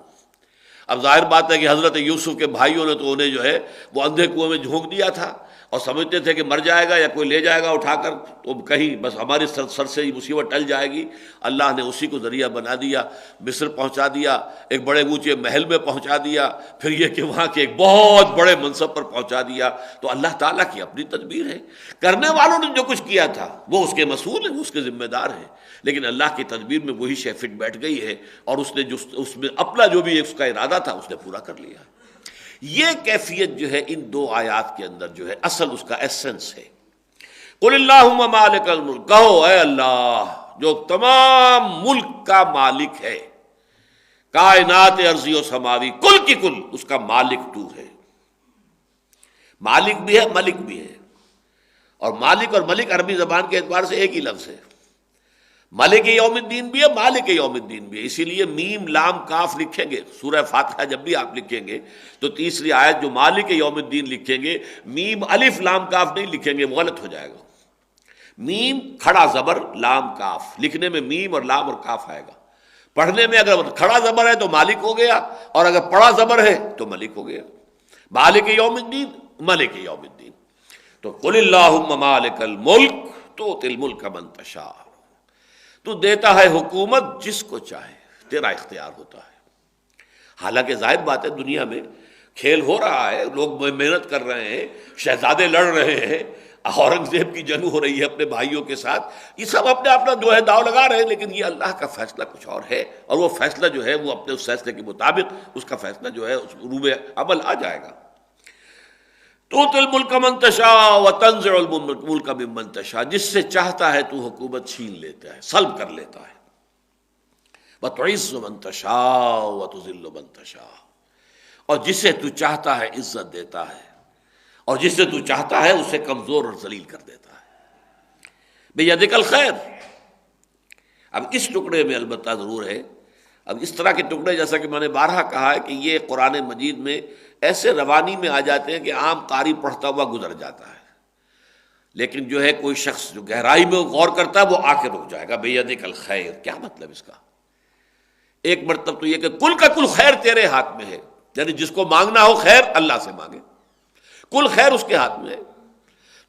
اب ظاہر بات ہے کہ حضرت یوسف کے بھائیوں نے تو انہیں جو ہے وہ اندھے کنویں میں جھونک دیا تھا، اور سمجھتے تھے کہ مر جائے گا یا کوئی لے جائے گا اٹھا کر تو کہیں بس ہماری سر سے یہ مصیبت ٹل جائے گی. اللہ نے اسی کو ذریعہ بنا دیا، مصر پہنچا دیا، ایک بڑے اونچے محل میں پہنچا دیا، پھر یہ کہ وہاں کے ایک بہت بڑے منصب پر پہنچا دیا. تو اللہ تعالیٰ کی اپنی تدبیر ہے. کرنے والوں نے جو کچھ کیا تھا وہ اس کے مسئول ہیں، وہ اس کے ذمہ دار ہیں، لیکن اللہ کی تدبیر میں وہی شے فٹ بیٹھ گئی ہے اور اس نے جو اس میں اپنا جو بھی اس کا ارادہ تھا اس نے پورا کر لیا. یہ کیفیت جو ہے ان دو آیات کے اندر جو ہے اصل اس کا ایسنس ہے. قل اللہم مالک الملک، کہو اے اللہ جو تمام ملک کا مالک ہے، کائنات ارضی و سماوی کل کی کل اس کا مالک تو ہے. مالک بھی ہے، ملک بھی ہے. اور مالک اور ملک عربی زبان کے اعتبار سے ایک ہی لفظ ہے. مالک یوم الدین بھی ہے، مالک یوم الدین بھی ہے. اسی لیے میم لام کاف لکھیں گے سورہ فاتحہ جب بھی آپ لکھیں گے تو تیسری آیت جو مالک یوم الدین لکھیں گے، میم الف لام کاف نہیں لکھیں گے، غلط ہو جائے گا. میم کھڑا زبر لام کاف، لکھنے میں میم اور لام اور کاف آئے گا. پڑھنے میں اگر کھڑا زبر ہے تو مالک ہو گیا، اور اگر پڑا زبر ہے تو ملک ہو گیا. مالک یوم الدین، ملک یوم الدین. تو قل اللہم مالک الملک تؤتی الملک من تشاء، تو دیتا ہے حکومت جس کو چاہے، تیرا اختیار ہوتا ہے. حالانکہ ظاہر بات ہے دنیا میں کھیل ہو رہا ہے، لوگ محنت کر رہے ہیں، شہزادے لڑ رہے ہیں، اورنگزیب کی جنگ ہو رہی ہے اپنے بھائیوں کے ساتھ، یہ سب اپنے اپنا جو ہے داؤ لگا رہے ہیں، لیکن یہ اللہ کا فیصلہ کچھ اور ہے، اور وہ فیصلہ جو ہے وہ اپنے اس فیصلے کے مطابق اس کا فیصلہ جو ہے اس روب عمل آ جائے گا. تؤتی الملک من تشاء وتنزع الملک ممن تشاء، جس سے چاہتا ہے تو حکومت چھین لیتا ہے، سلب کر لیتا ہے. وتعز من تشاء وتذل من تشاء، اور جسے تو چاہتا ہے عزت دیتا ہے، اور جسے تو چاہتا ہے اسے کمزور اور ذلیل کر دیتا ہے. بیدک الخیر. اب اس ٹکڑے میں البتہ ضرور ہے، اب اس طرح کے ٹکڑے جیسا کہ میں نے بارہا کہا ہے کہ یہ قرآن مجید میں ایسے روانی میں آ جاتے ہیں کہ عام قاری پڑھتا ہوا گزر جاتا ہے، لیکن جو ہے کوئی شخص جو گہرائی میں غور کرتا ہے وہ آ کے رک جائے گا. بیدک الخیر، کیا مطلب اس کا؟ ایک مرتبہ تو یہ کہ کل کا کل خیر تیرے ہاتھ میں ہے، یعنی جس کو مانگنا ہو خیر اللہ سے مانگے، کل خیر اس کے ہاتھ میں ہے،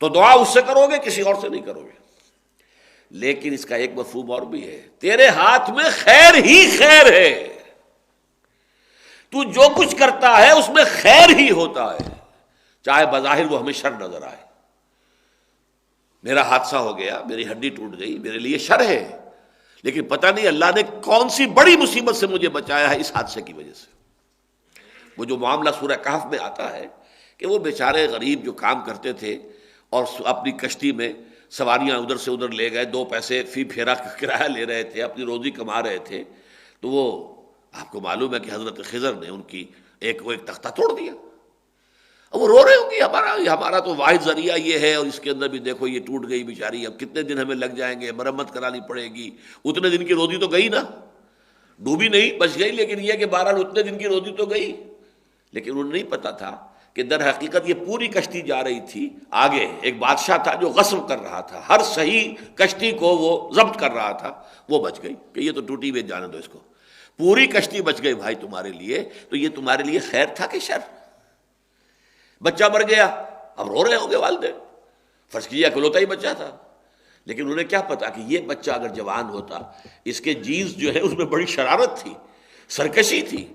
تو دعا اس سے کرو گے، کسی اور سے نہیں کرو گے. لیکن اس کا ایک مفہوم اور بھی ہے، تیرے ہاتھ میں خیر ہی خیر ہے، تو جو کچھ کرتا ہے اس میں خیر ہی ہوتا ہے، چاہے بظاہر وہ ہمیں شر نظر آئے. میرا حادثہ ہو گیا، میری ہڈی ٹوٹ گئی، میرے لیے شر ہے، لیکن پتہ نہیں اللہ نے کون سی بڑی مصیبت سے مجھے بچایا ہے اس حادثے کی وجہ سے. وہ جو معاملہ سورہ کہف میں آتا ہے کہ وہ بیچارے غریب جو کام کرتے تھے اور اپنی کشتی میں سواریاں ادھر سے ادھر لے گئے، 2 پیسے فی پھیرا کرایہ لے رہے تھے، اپنی روزی کما رہے تھے، تو وہ آپ کو معلوم ہے کہ حضرت خضر نے ان کی ایک تختہ توڑ دیا. اب وہ رو رہے ہوں گے، ہمارا تو واحد ذریعہ یہ ہے، اور اس کے اندر بھی دیکھو یہ ٹوٹ گئی بیچاری، اب کتنے دن ہمیں لگ جائیں گے، مرمت کرانی پڑے گی. اتنے دن کی روزی تو گئی نا، ڈوبی نہیں، بچ گئی، لیکن یہ کہ بہرحال اتنے دن کی روزی تو گئی. لیکن انہیں نہیں پتا تھا کہ در حقیقت یہ پوری کشتی جا رہی تھی آگے. ایک بادشاہ تھا جو غصب کر رہا تھا، ہر صحیح کشتی کو وہ ضبط کر رہا تھا، وہ بچ گئی کہ یہ تو ٹوٹی ہوئی جانے دو اس کو. پوری کشتی بچ گئی بھائی تمہارے لیے، تو یہ تمہارے لیے خیر تھا کہ شر؟ بچہ مر گیا، اب رو رہے ہوں گے والدین، فرض کیا اکلوتا ہی بچہ تھا، لیکن انہیں کیا پتا کہ یہ بچہ اگر جوان ہوتا، اس کے جینز جو ہے اس میں بڑی شرارت تھی، سرکشی تھی،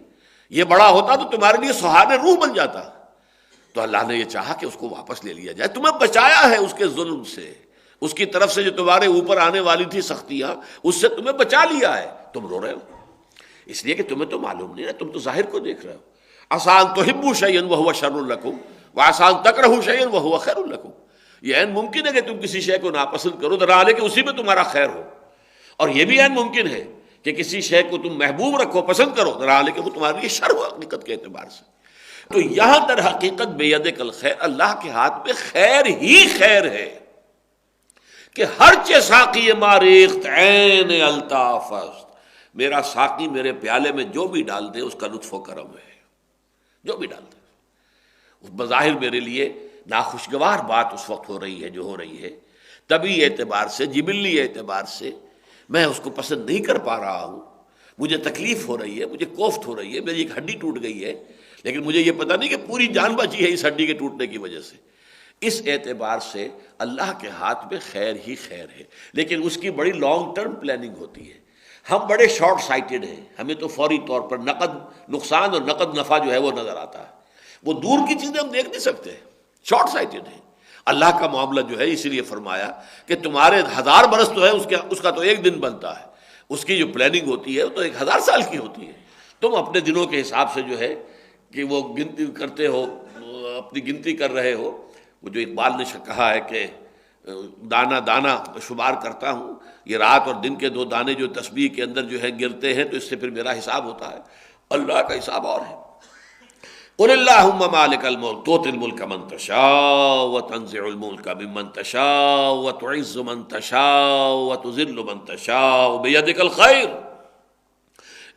یہ بڑا ہوتا تو تمہارے لیے سہان روح بن جاتا. تو اللہ نے یہ چاہا کہ اس کو واپس لے لیا جائے، تمہیں بچایا ہے اس کے ظلم سے، اس کی طرف سے جو تمہارے اوپر آنے والی تھی سختیاں، اس سے تمہیں بچا لیا ہے. تم رو رہے ہو اس لیے کہ تمہیں تو معلوم نہیں ہے، تم تو ظاہر کو دیکھ رہے ہو. آسان تحبوا شیئا وہو شر لکم وآسان تکرہوا شیئا وہو خیر لکم. یہ عین ممکن ہے کہ تم کسی شے کو ناپسند کرو در حال ہے کہ اسی میں تمہارا خیر ہو، اور یہ بھی عین ممکن ہے کہ کسی شے کو تم محبوب رکھو، پسند کرو، در حال ہے کہ وہ تمہارے لیے شر ہو حقیقت کے اعتبار سے. تو یہاں در حقیقت بیدک الخیر، اللہ کے ہاتھ میں خیر ہی خیر ہے کہ ہر چے ساقی ماریخت عین الطاف است. میرا ساقی میرے پیالے میں جو بھی ڈال دے اس کا لطف و کرم ہے، جو بھی ڈال دے. بظاہر میرے لیے ناخوشگوار بات اس وقت ہو رہی ہے جو ہو رہی ہے، طبی اعتبار سے، جبلی اعتبار سے میں اس کو پسند نہیں کر پا رہا ہوں، مجھے تکلیف ہو رہی ہے، مجھے کوفت ہو رہی ہے، میری ایک ہڈی ٹوٹ گئی ہے، لیکن مجھے یہ پتہ نہیں کہ پوری جان بچی ہے اس ہڈی کے ٹوٹنے کی وجہ سے. اس اعتبار سے اللہ کے ہاتھ میں خیر ہی خیر ہے، لیکن اس کی بڑی لانگ ٹرم پلاننگ ہوتی ہے۔ ہم بڑے شارٹ سائٹڈ ہیں، ہمیں تو فوری طور پر نقد نقصان اور نقد نفع جو ہے وہ نظر آتا ہے، وہ دور کی چیزیں ہم دیکھ نہیں سکتے، شارٹ سائٹڈ ہیں۔ اللہ کا معاملہ جو ہے اسی لیے فرمایا کہ تمہارے 1000 برس تو ہے، اس کا تو ایک دن بنتا ہے، اس کی جو پلاننگ ہوتی ہے وہ تو 1000 سال کی ہوتی ہے۔ تم اپنے دنوں کے حساب سے جو ہے کہ وہ گنتی کرتے ہو، اپنی گنتی کر رہے ہو۔ وہ جو اقبال نے کہا ہے کہ دانا دانا شمار کرتا ہوں، یہ رات اور دن کے 2 دانے جو تسبیح کے اندر جو ہے گرتے ہیں تو اس سے پھر میرا حساب ہوتا ہے، اللہ کا حساب اور ہے۔ قل اللہم مالک الملک تؤتی الملک من تشاء وتنزع الملک ممن تشاء وتعز من تشاء وتذل من تشاء بیدک الخیر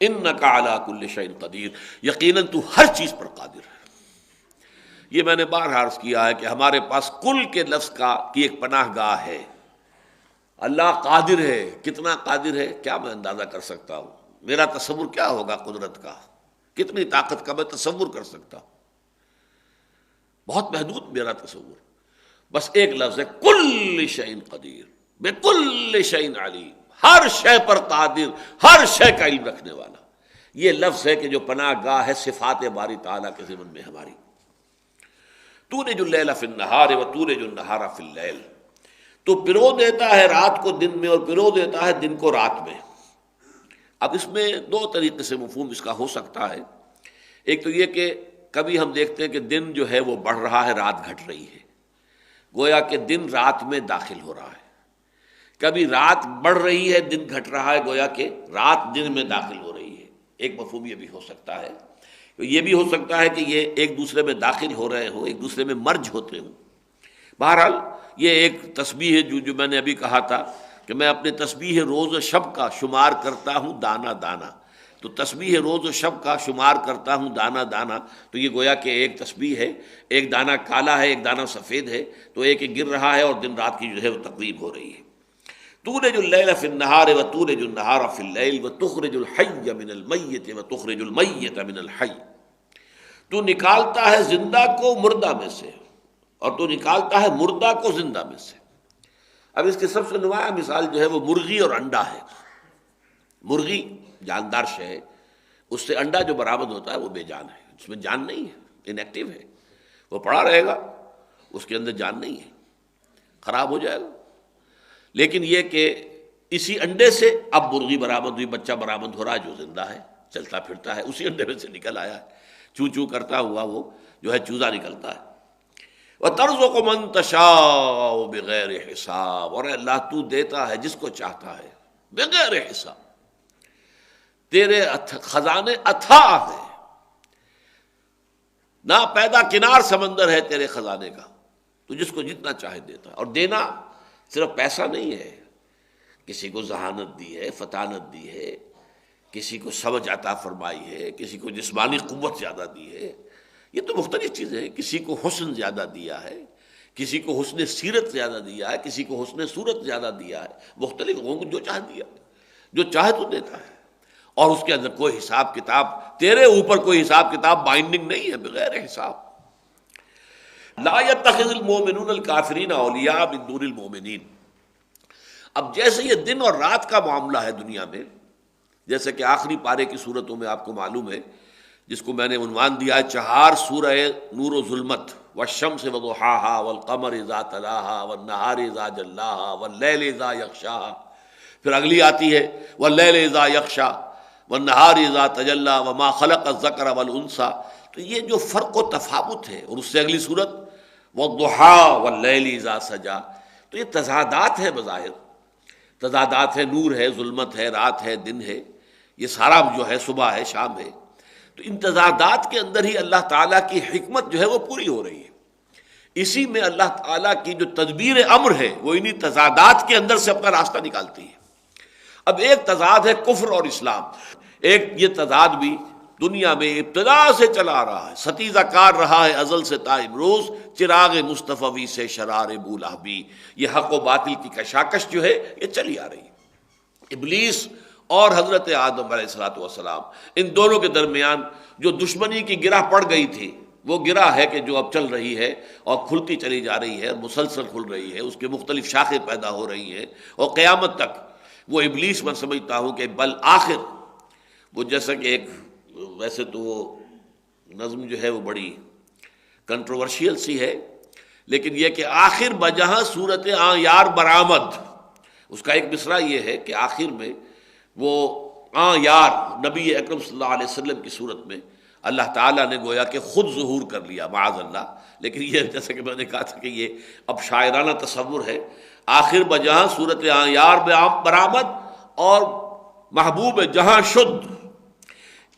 انک علی کل شیء قدیر، یقیناً تو ہر چیز پر قادر ہے۔ یہ میں نے بارہا عرض کیا ہے کہ ہمارے پاس کل کے لفظ کی ایک پناہ گاہ ہے۔ اللہ قادر ہے، کتنا قادر ہے کیا میں اندازہ کر سکتا ہوں؟ میرا تصور کیا ہوگا قدرت کا، کتنی طاقت کا میں تصور کر سکتا ہوں؟ بہت محدود میرا تصور۔ بس ایک لفظ ہے کل شیء قدیر، بکل شیء علیم، ہر شے پر قادر، ہر شے کا علم رکھنے والا۔ یہ لفظ ہے کہ جو پناہ گاہ ہے صفات باری تعالیٰ کے ضمن میں ہماری۔ تولج اللیل فی النہار وتولج النہار فی اللیل، تو پرو دیتا ہے رات کو دن میں اور پرو دیتا ہے دن کو رات میں۔ اب اس میں 2 طریقے سے مفہوم اس کا ہو سکتا ہے۔ ایک تو یہ کہ کبھی ہم دیکھتے ہیں کہ دن جو ہے وہ بڑھ رہا ہے، رات گھٹ رہی ہے، گویا کہ دن رات میں داخل ہو رہا ہے۔ کبھی رات بڑھ رہی ہے، دن گھٹ رہا ہے، گویا کہ رات دن میں داخل ہو رہی ہے۔ ایک مفہوم یہ بھی ہو سکتا ہے۔ یہ بھی ہو سکتا ہے کہ یہ ایک دوسرے میں داخل ہو رہے ہوں، ایک دوسرے میں مرج ہوتے ہوں۔ بہرحال یہ ایک تسبیح ہے جو میں نے ابھی کہا تھا کہ میں اپنے تسبیح روز و شب کا شمار کرتا ہوں دانا دانا، تو تسبیح روز و شب کا شمار کرتا ہوں دانا دانا، تو یہ گویا کہ ایک تسبیح ہے، ایک دانہ کالا ہے، ایک دانہ سفید ہے، تو ایک گر رہا ہے اور دن رات کی جو ہے وہ تقریب ہو رہی ہے۔ تولج اللیل فی النہار وتولج النہار فی اللیل وتخرج الحی من المیت وتخرج المیت من الحی، تو نکالتا ہے زندہ کو مردہ میں سے اور تو نکالتا ہے مردہ کو زندہ میں سے۔ اب اس کی سب سے نمایاں مثال جو ہے وہ مرغی اور انڈا ہے۔ مرغی جاندار شے ہے، اس سے انڈا جو برآمد ہوتا ہے وہ بے جان ہے، اس میں جان نہیں ہے، انیکٹیو ہے، وہ پڑا رہے گا، اس کے اندر جان نہیں ہے، خراب ہو جائے گا۔ لیکن یہ کہ اسی انڈے سے اب مرغی برآمد ہوئی، بچہ برآمد ہو رہا ہے جو زندہ ہے، چلتا پھرتا ہے، اسی انڈے میں سے نکل آیا ہے، چوں چوں کرتا ہوا وہ جو ہے چوزا نکلتا ہے۔ وَتَرْزُقُ مَن تَشَاءُ بِغَيْرِ حساب، اور اللہ تو دیتا ہے جس کو چاہتا ہے بغیر حساب، تیرے خزانے اتھاہ ہیں، نا پیدا کنار سمندر ہے تیرے خزانے کا، تو جس کو جتنا چاہے دیتا ہے۔ اور دینا صرف پیسہ نہیں ہے، کسی کو ذہانت دی ہے، فطانت دی ہے، کسی کو سمجھ عطا فرمائی ہے، کسی کو جسمانی قوت زیادہ دی ہے، یہ تو مختلف چیزیں ہیں۔ کسی کو حسن زیادہ دیا ہے، کسی کو حسن سیرت زیادہ دیا ہے، کسی کو حسن صورت زیادہ دیا ہے، مختلف لوگوں کو جو چاہے دیا، جو چاہے تو دیتا ہے، اور اس کے اندر کوئی حساب کتاب، تیرے اوپر کوئی حساب کتاب بائنڈنگ نہیں ہے بغیر حساب۔ لا يتخذ المؤمنون الکافرین اولیاء من دون المؤمنین۔ اب جیسے یہ دن اور رات کا معاملہ ہے دنیا میں، جیسے کہ آخری پارے کی صورتوں میں آپ کو معلوم ہے، جس کو میں نے عنوان دیا ہے 4 سورہ نور و ظلمت، والشمس وضحاها والقمر اذا تلاها والنہار اذا جلاها واللیل اذا یغشاها، پھر اگلی آتی ہے واللیل اذا یغشا والنہار اذا تجلی وما خلق الذکر والانثی۔ تو یہ جو فرق و تفاوت ہے، اور اس سے اگلی صورت والضحی واللیل اذا سجا، تو یہ تضادات ہے، بظاہر تضادات ہے، نور ہے، ظلمت ہے، رات ہے، دن ہے، یہ سارا جو ہے صبح ہے، شام ہے۔ تو ان تضادات کے اندر ہی اللہ تعالیٰ کی حکمت جو ہے وہ پوری ہو رہی ہے۔ اسی میں اللہ تعالیٰ کی جو تدبیر امر ہے وہ انہی تضادات کے اندر سے اپنا راستہ نکالتی ہے۔ اب ایک تضاد ہے کفر اور اسلام، ایک یہ تضاد بھی دنیا میں ابتدا سے چلا رہا ہے، ستیزہ کار رہا ہے ازل سے تا امروز، چراغ مصطفی سے شرار بولہبی، یہ حق و باطل کی کشاکش جو ہے یہ چلی آ رہی ہے۔ ابلیس اور حضرت آدم علیہ الصلوۃ والسلام، ان دونوں کے درمیان جو دشمنی کی گرہ پڑ گئی تھی، وہ گرہ ہے کہ جو اب چل رہی ہے اور کھلتی چلی جا رہی ہے، مسلسل کھل رہی ہے، اس کے مختلف شاخیں پیدا ہو رہی ہیں، اور قیامت تک وہ ابلیس میں سمجھتا ہوں کہ بالآخر وہ جیسا کہ ایک ویسے تو وہ نظم جو ہے وہ بڑی کنٹروورشیل سی ہے، لیکن یہ کہ آخر بجہاں صورت یار برآمد، اس کا ایک مصرع یہ ہے کہ آخر میں وہ یار نبی اکرم صلی اللہ علیہ وسلم کی صورت میں اللہ تعالیٰ نے گویا کہ خود ظہور کر لیا معاذ اللہ، لیکن یہ جیسے کہ میں نے کہا تھا کہ یہ اب شاعرانہ تصور ہے، آخر بجہاں صورت یار برآمد اور محبوب جہاں شد۔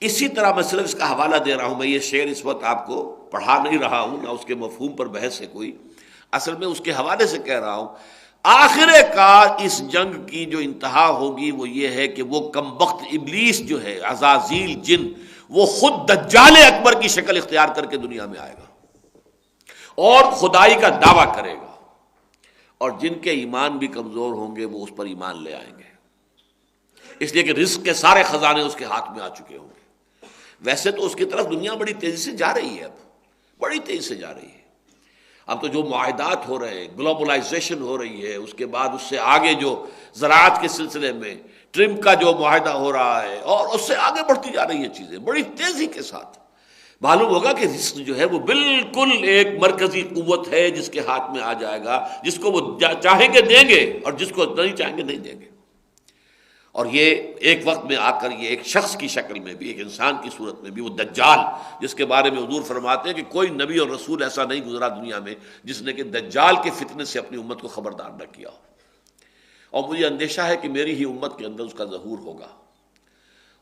اسی طرح میں صرف اس کا حوالہ دے رہا ہوں، میں یہ شعر اس وقت آپ کو پڑھا نہیں رہا ہوں، نہ اس کے مفہوم پر بحث ہے کوئی، اصل میں اس کے حوالے سے کہہ رہا ہوں آخر کار اس جنگ کی جو انتہا ہوگی وہ یہ ہے کہ وہ کمبخت ابلیس جو ہے عزازیل جن، وہ خود دجال اکبر کی شکل اختیار کر کے دنیا میں آئے گا اور خدائی کا دعویٰ کرے گا، اور جن کے ایمان بھی کمزور ہوں گے وہ اس پر ایمان لے آئیں گے، اس لیے کہ رزق کے سارے خزانے اس کے ہاتھ میں آ چکے ہوں گے۔ ویسے تو اس کی طرف دنیا بڑی تیزی سے جا رہی ہے، اب بڑی تیزی سے جا رہی ہے، اب تو جو معاہدات ہو رہے ہیں، گلوبلائزیشن ہو رہی ہے، اس کے بعد اس سے آگے جو زراعت کے سلسلے میں ٹرمپ کا جو معاہدہ ہو رہا ہے، اور اس سے آگے بڑھتی جا رہی ہیں چیزیں بڑی تیزی کے ساتھ۔ معلوم ہوگا کہ رزق جو ہے وہ بالکل ایک مرکزی قوت ہے جس کے ہاتھ میں آ جائے گا، جس کو وہ چاہیں گے دیں گے اور جس کو نہیں چاہیں گے نہیں دیں گے، اور یہ ایک وقت میں آ کر یہ ایک شخص کی شکل میں بھی، ایک انسان کی صورت میں بھی، وہ دجال جس کے بارے میں حضور فرماتے ہیں کہ کوئی نبی اور رسول ایسا نہیں گزرا دنیا میں جس نے کہ دجال کے فتنے سے اپنی امت کو خبردار نہ کیا ہو، اور مجھے اندیشہ ہے کہ میری ہی امت کے اندر اس کا ظہور ہوگا،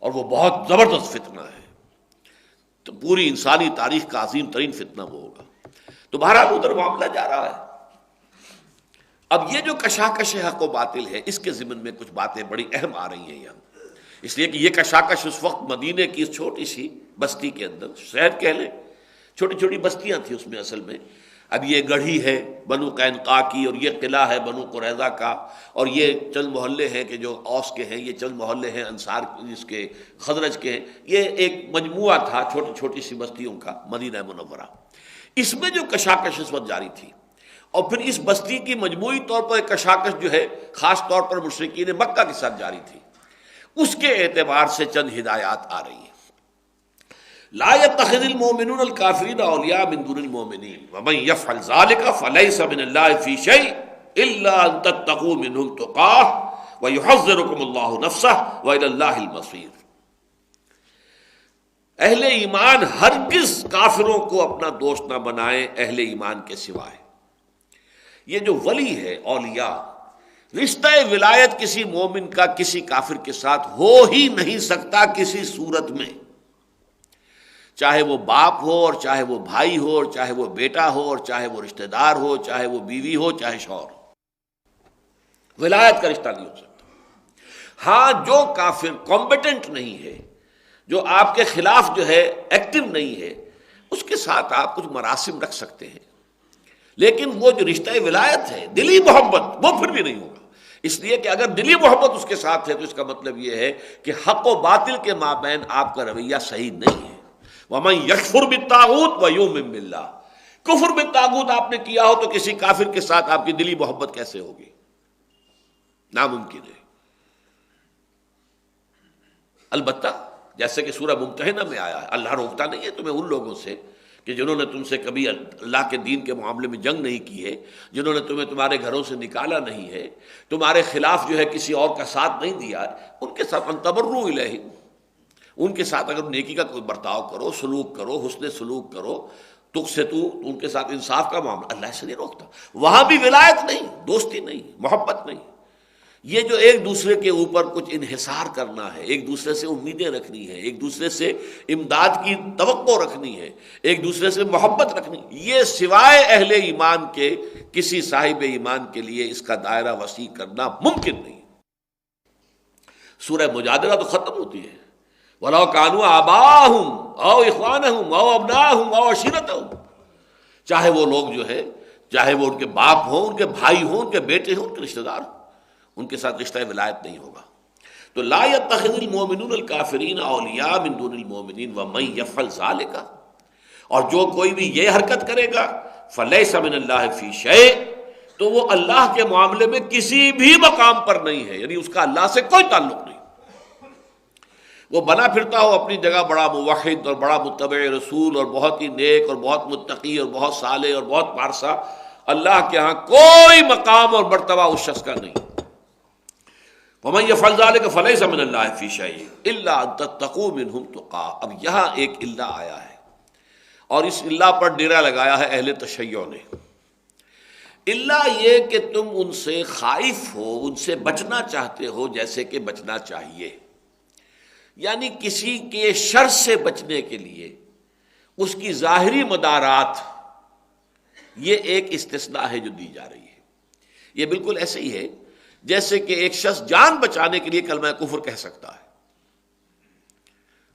اور وہ بہت زبردست فتنہ ہے، تو پوری انسانی تاریخ کا عظیم ترین فتنہ وہ ہوگا۔ تو بہرحال ادھر معاملہ جا رہا ہے۔ اب یہ جو کشاکش حق و باطل ہے، اس کے ضمن میں کچھ باتیں بڑی اہم آ رہی ہیں یہاں، اس لیے کہ یہ کشاکش اس وقت مدینے کی اس چھوٹی سی بستی کے اندر، شہر کہہ لیں، چھوٹی چھوٹی بستیاں تھیں اس میں اصل میں، اب یہ گڑھی ہے بنو قینقاع کی، اور یہ قلعہ ہے بنو قریظہ کا، اور یہ چند محلے ہیں کہ جو اوس کے ہیں، یہ چند محلے ہیں انصار اس کے خزرج کے ہیں، یہ ایک مجموعہ تھا چھوٹی چھوٹی سی بستیوں کا مدینہ منورہ۔ اس میں جو کشاکش اس وقت جاری تھی، اور پھر اس بستی کی مجموعی طور پر ایک کشاکش جو ہے خاص طور پر مشرکین مکہ کے ساتھ جاری تھی، اس کے اعتبار سے چند ہدایات آ رہی ہیں۔ لا يتخذ المؤمنون الكافرين اولیاء من دون المؤمنین ومن يفعل ذلك فليس من الله في شيء الا ان تتقوا منهم تقاه ويحذركم الله نفسه والى الله المصير۔ اہل ایمان ہرگز کافروں کو اپنا دوست نہ بنائیں اہل ایمان کے سوائے۔ یہ جو ولی ہے اولیاء، رشتہ ولایت کسی مومن کا کسی کافر کے ساتھ ہو ہی نہیں سکتا کسی صورت میں، چاہے وہ باپ ہو اور چاہے وہ بھائی ہو اور چاہے وہ بیٹا ہو اور چاہے وہ رشتہ دار ہو، چاہے وہ بیوی ہو چاہے شوہر ہو، ولایت کا رشتہ نہیں ہو سکتا۔ ہاں جو کافر کمپیٹنٹ نہیں ہے، جو آپ کے خلاف جو ہے ایکٹیو نہیں ہے، اس کے ساتھ آپ کچھ مراسم رکھ سکتے ہیں، لیکن وہ جو رشتہ ولایت ہے، دلی محبت، وہ پھر بھی نہیں ہوگا، اس لیے کہ اگر دلی محبت اس کے ساتھ ہے تو اس کا مطلب یہ ہے کہ حق و باطل کے مابین آپ کا رویہ صحیح نہیں ہے۔ وَمَن يَكْفُرْ بِالطَّاغُوتِ وَيُؤْمِن بِاللَّهِ، کفر بالطاغوت آپ نے کیا ہو تو کسی کافر کے ساتھ آپ کی دلی محبت کیسے ہوگی؟ ناممکن ہے۔ البتہ جیسے کہ سورہ ممتحنہ میں آیا ہے، اللہ روکتا نہیں ہے تمہیں ان لوگوں سے کہ جنہوں نے تم سے کبھی اللہ کے دین کے معاملے میں جنگ نہیں کی ہے، جنہوں نے تمہیں تمہارے گھروں سے نکالا نہیں ہے، تمہارے خلاف جو ہے کسی اور کا ساتھ نہیں دیا، ان کے ساتھ ان تبرؤ الیہ، ان کے ساتھ اگر نیکی کا کوئی برتاؤ کرو، سلوک کرو، حسن سلوک کرو، تقسطوا، ان کے ساتھ انصاف کا معاملہ، اللہ سے نہیں روکتا۔ وہاں بھی ولایت نہیں، دوستی نہیں، محبت نہیں، یہ جو ایک دوسرے کے اوپر کچھ انحصار کرنا ہے، ایک دوسرے سے امیدیں رکھنی ہے، ایک دوسرے سے امداد کی توقع رکھنی ہے، ایک دوسرے سے محبت رکھنی، یہ سوائے اہل ایمان کے کسی صاحب ایمان کے لیے اس کا دائرہ وسیع کرنا ممکن نہیں۔ سورہ مجادلہ تو ختم ہوتی ہے، وَلَوْ كَانُوا آبَاءَهُمْ أَوْ إِخْوَانَهُمْ أَوْ أَبْنَاءَهُمْ أَوْ عَشِيرَتَهُمْ، چاہے وہ لوگ جو ہے، چاہے وہ ان کے باپ ہوں، ان کے بھائی ہوں، ان کے بیٹے ہوں، ان کے رشتہ دار ہوں، ان کے ساتھ رشتہ ولایت نہیں ہوگا۔ تو لا يتخذ المؤمنون الكافرین اولیاء من دون المؤمنین ومن يفعل ذلك، اور جو کوئی بھی یہ حرکت کرے گا فلیس من اللہ فی شیء، تو وہ اللہ کے معاملے میں کسی بھی مقام پر نہیں ہے، یعنی اس کا اللہ سے کوئی تعلق نہیں۔ وہ بنا پھرتا ہو اپنی جگہ بڑا موحد اور بڑا متبع رسول اور بہت ہی نیک اور بہت متقی اور بہت صالح اور بہت پارسا، اللہ کے ہاں کوئی مقام اور مرتبہ اس شخص کا نہیں۔ وَمَن يَفْعَلْ ذَلِكَ فَلَيْسَ مِنَ اللَّهِ فِي شَيْءٍ إِلَّا أَن تَتَّقُوا مِنْهُمْ تُقَاةً۔ اب یہاں ایک اللہ آیا ہے اور اس اللہ پر ڈیرا لگایا ہے اہل تشیع نے۔ اللہ یہ کہ تم ان سے خائف ہو، ان سے بچنا چاہتے ہو جیسے کہ بچنا چاہیے، یعنی کسی کے شر سے بچنے کے لیے اس کی ظاہری مدارات، یہ ایک استثناء ہے جو دی جا رہی ہے۔ یہ بالکل ایسے ہی ہے جیسے کہ ایک شخص جان بچانے کے لیے کلمہ کفر کہہ سکتا ہے،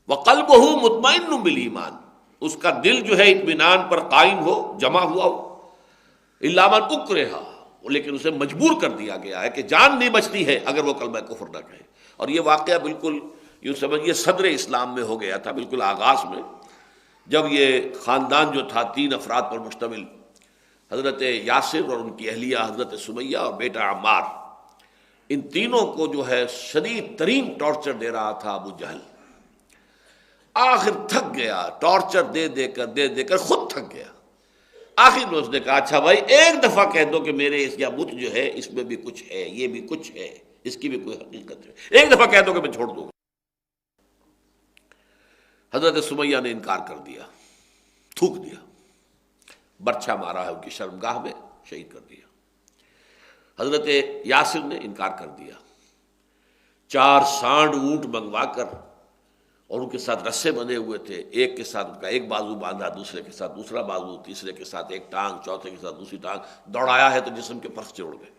وَقَلْبُهُ مُطْمَئِنٌ بِالْإِيمَانِ، اس کا دل جو ہے اطمینان پر قائم ہو، جمع ہوا ہو، إِلَّا مَنْ أُكْرِهَ، لیکن اسے مجبور کر دیا گیا ہے کہ جان نہیں بچتی ہے اگر وہ کلمہ کفر نہ کہے۔ اور یہ واقعہ بالکل یوں سمجھیے صدر اسلام میں ہو گیا تھا، بالکل آغاز میں، جب یہ خاندان جو تھا 3 افراد پر مشتمل، حضرت یاسر اور ان کی اہلیہ حضرت سمیہ اور بیٹا عمار، ان تینوں کو جو ہے شدید ترین ٹارچر دے رہا تھا ابو جہل۔ آخر تھک گیا، ٹارچر دے دے کر خود تھک گیا۔ آخر میں اس نے کہا اچھا بھائی ایک دفعہ کہہ دو کہ میرے اس یا بت جو ہے اس میں بھی کچھ ہے، یہ بھی کچھ ہے، اس کی بھی کوئی حقیقت ہے، ایک دفعہ کہہ دو کہ میں چھوڑ دوں گا۔ حضرت سمیہ نے انکار کر دیا، تھوک دیا، برچھا مارا ہے ان کی شرمگاہ میں، شہید کر دیا۔ حضرت یاسر نے انکار کر دیا، 4 سانڈ اونٹ منگوا کر، اور ان کے ساتھ رسے بندھے ہوئے تھے، ایک کے ساتھ ان کا ایک بازو باندھا، دوسرے کے ساتھ دوسرا بازو، تیسرے کے ساتھ ایک ٹانگ، چوتھے کے ساتھ دوسری ٹانگ، دوڑایا ہے تو جسم کے پرخچے اڑ گئے۔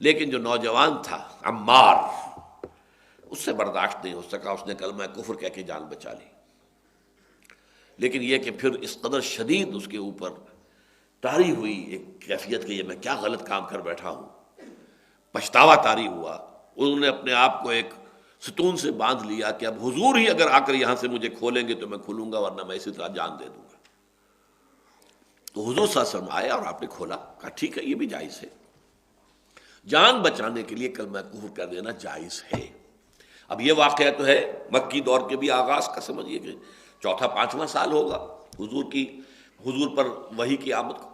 لیکن جو نوجوان تھا عمار، اس سے برداشت نہیں ہو سکا، اس نے کلمہ کفر کہہ کے جان بچا لی۔ لیکن یہ کہ پھر اس قدر شدید اس کے اوپر طاری ہوئی ایک کیفیت کہ یہ میں کیا غلط کام کر بیٹھا ہوں، پچھتاوا طاری ہوا۔ انہوں نے اپنے آپ کو ایک ستون سے باندھ لیا کہ اب حضور ہی اگر آ کر یہاں سے مجھے کھولیں گے تو میں کھولوں گا، ورنہ میں اسی طرح جان دے دوں گا۔ تو حضور صلی اللہ علیہ وسلم آئے اور آپ نے کھولا، کہا ٹھیک ہے یہ بھی جائز ہے، جان بچانے کے لیے کلمہ کفر کر دینا جائز ہے۔ اب یہ واقعہ تو ہے مکی دور کے بھی آغاز کا، سمجھیے کہ 4واں 5واں سال ہوگا حضور پر وحی کی آمد کو۔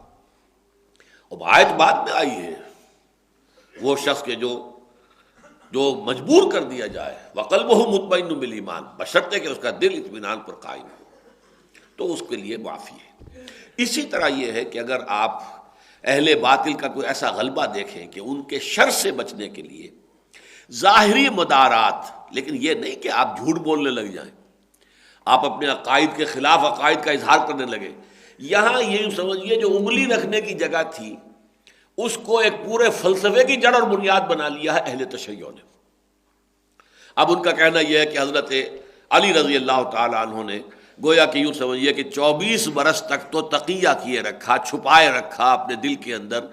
اب آیت بعد میں آئی ہے، وہ شخص کے جو مجبور کر دیا جائے، وَقَلْبُهُ مُطْمَئِنٌ بِالْإِيمَانِ، بشرطے کہ اس کا دل اطمینان پر قائم ہو، تو اس کے لیے معافی ہے۔ اسی طرح یہ ہے کہ اگر آپ اہل باطل کا کوئی ایسا غلبہ دیکھیں کہ ان کے شر سے بچنے کے لیے ظاہری مدارات، لیکن یہ نہیں کہ آپ جھوٹ بولنے لگ جائیں، آپ اپنے عقائد کے خلاف عقائد کا اظہار کرنے لگے۔ یہاں یہ سمجھیے جو انگلی رکھنے کی جگہ تھی اس کو ایک پورے فلسفے کی جڑ اور بنیاد بنا لیا ہے اہل تشیع نے۔ اب ان کا کہنا یہ ہے کہ حضرت علی رضی اللہ تعالی عنہ نے گویا کہ یوں سمجھیے کہ 24 برس تک تو تقیہ کیے رکھا، چھپائے رکھا اپنے دل کے اندر،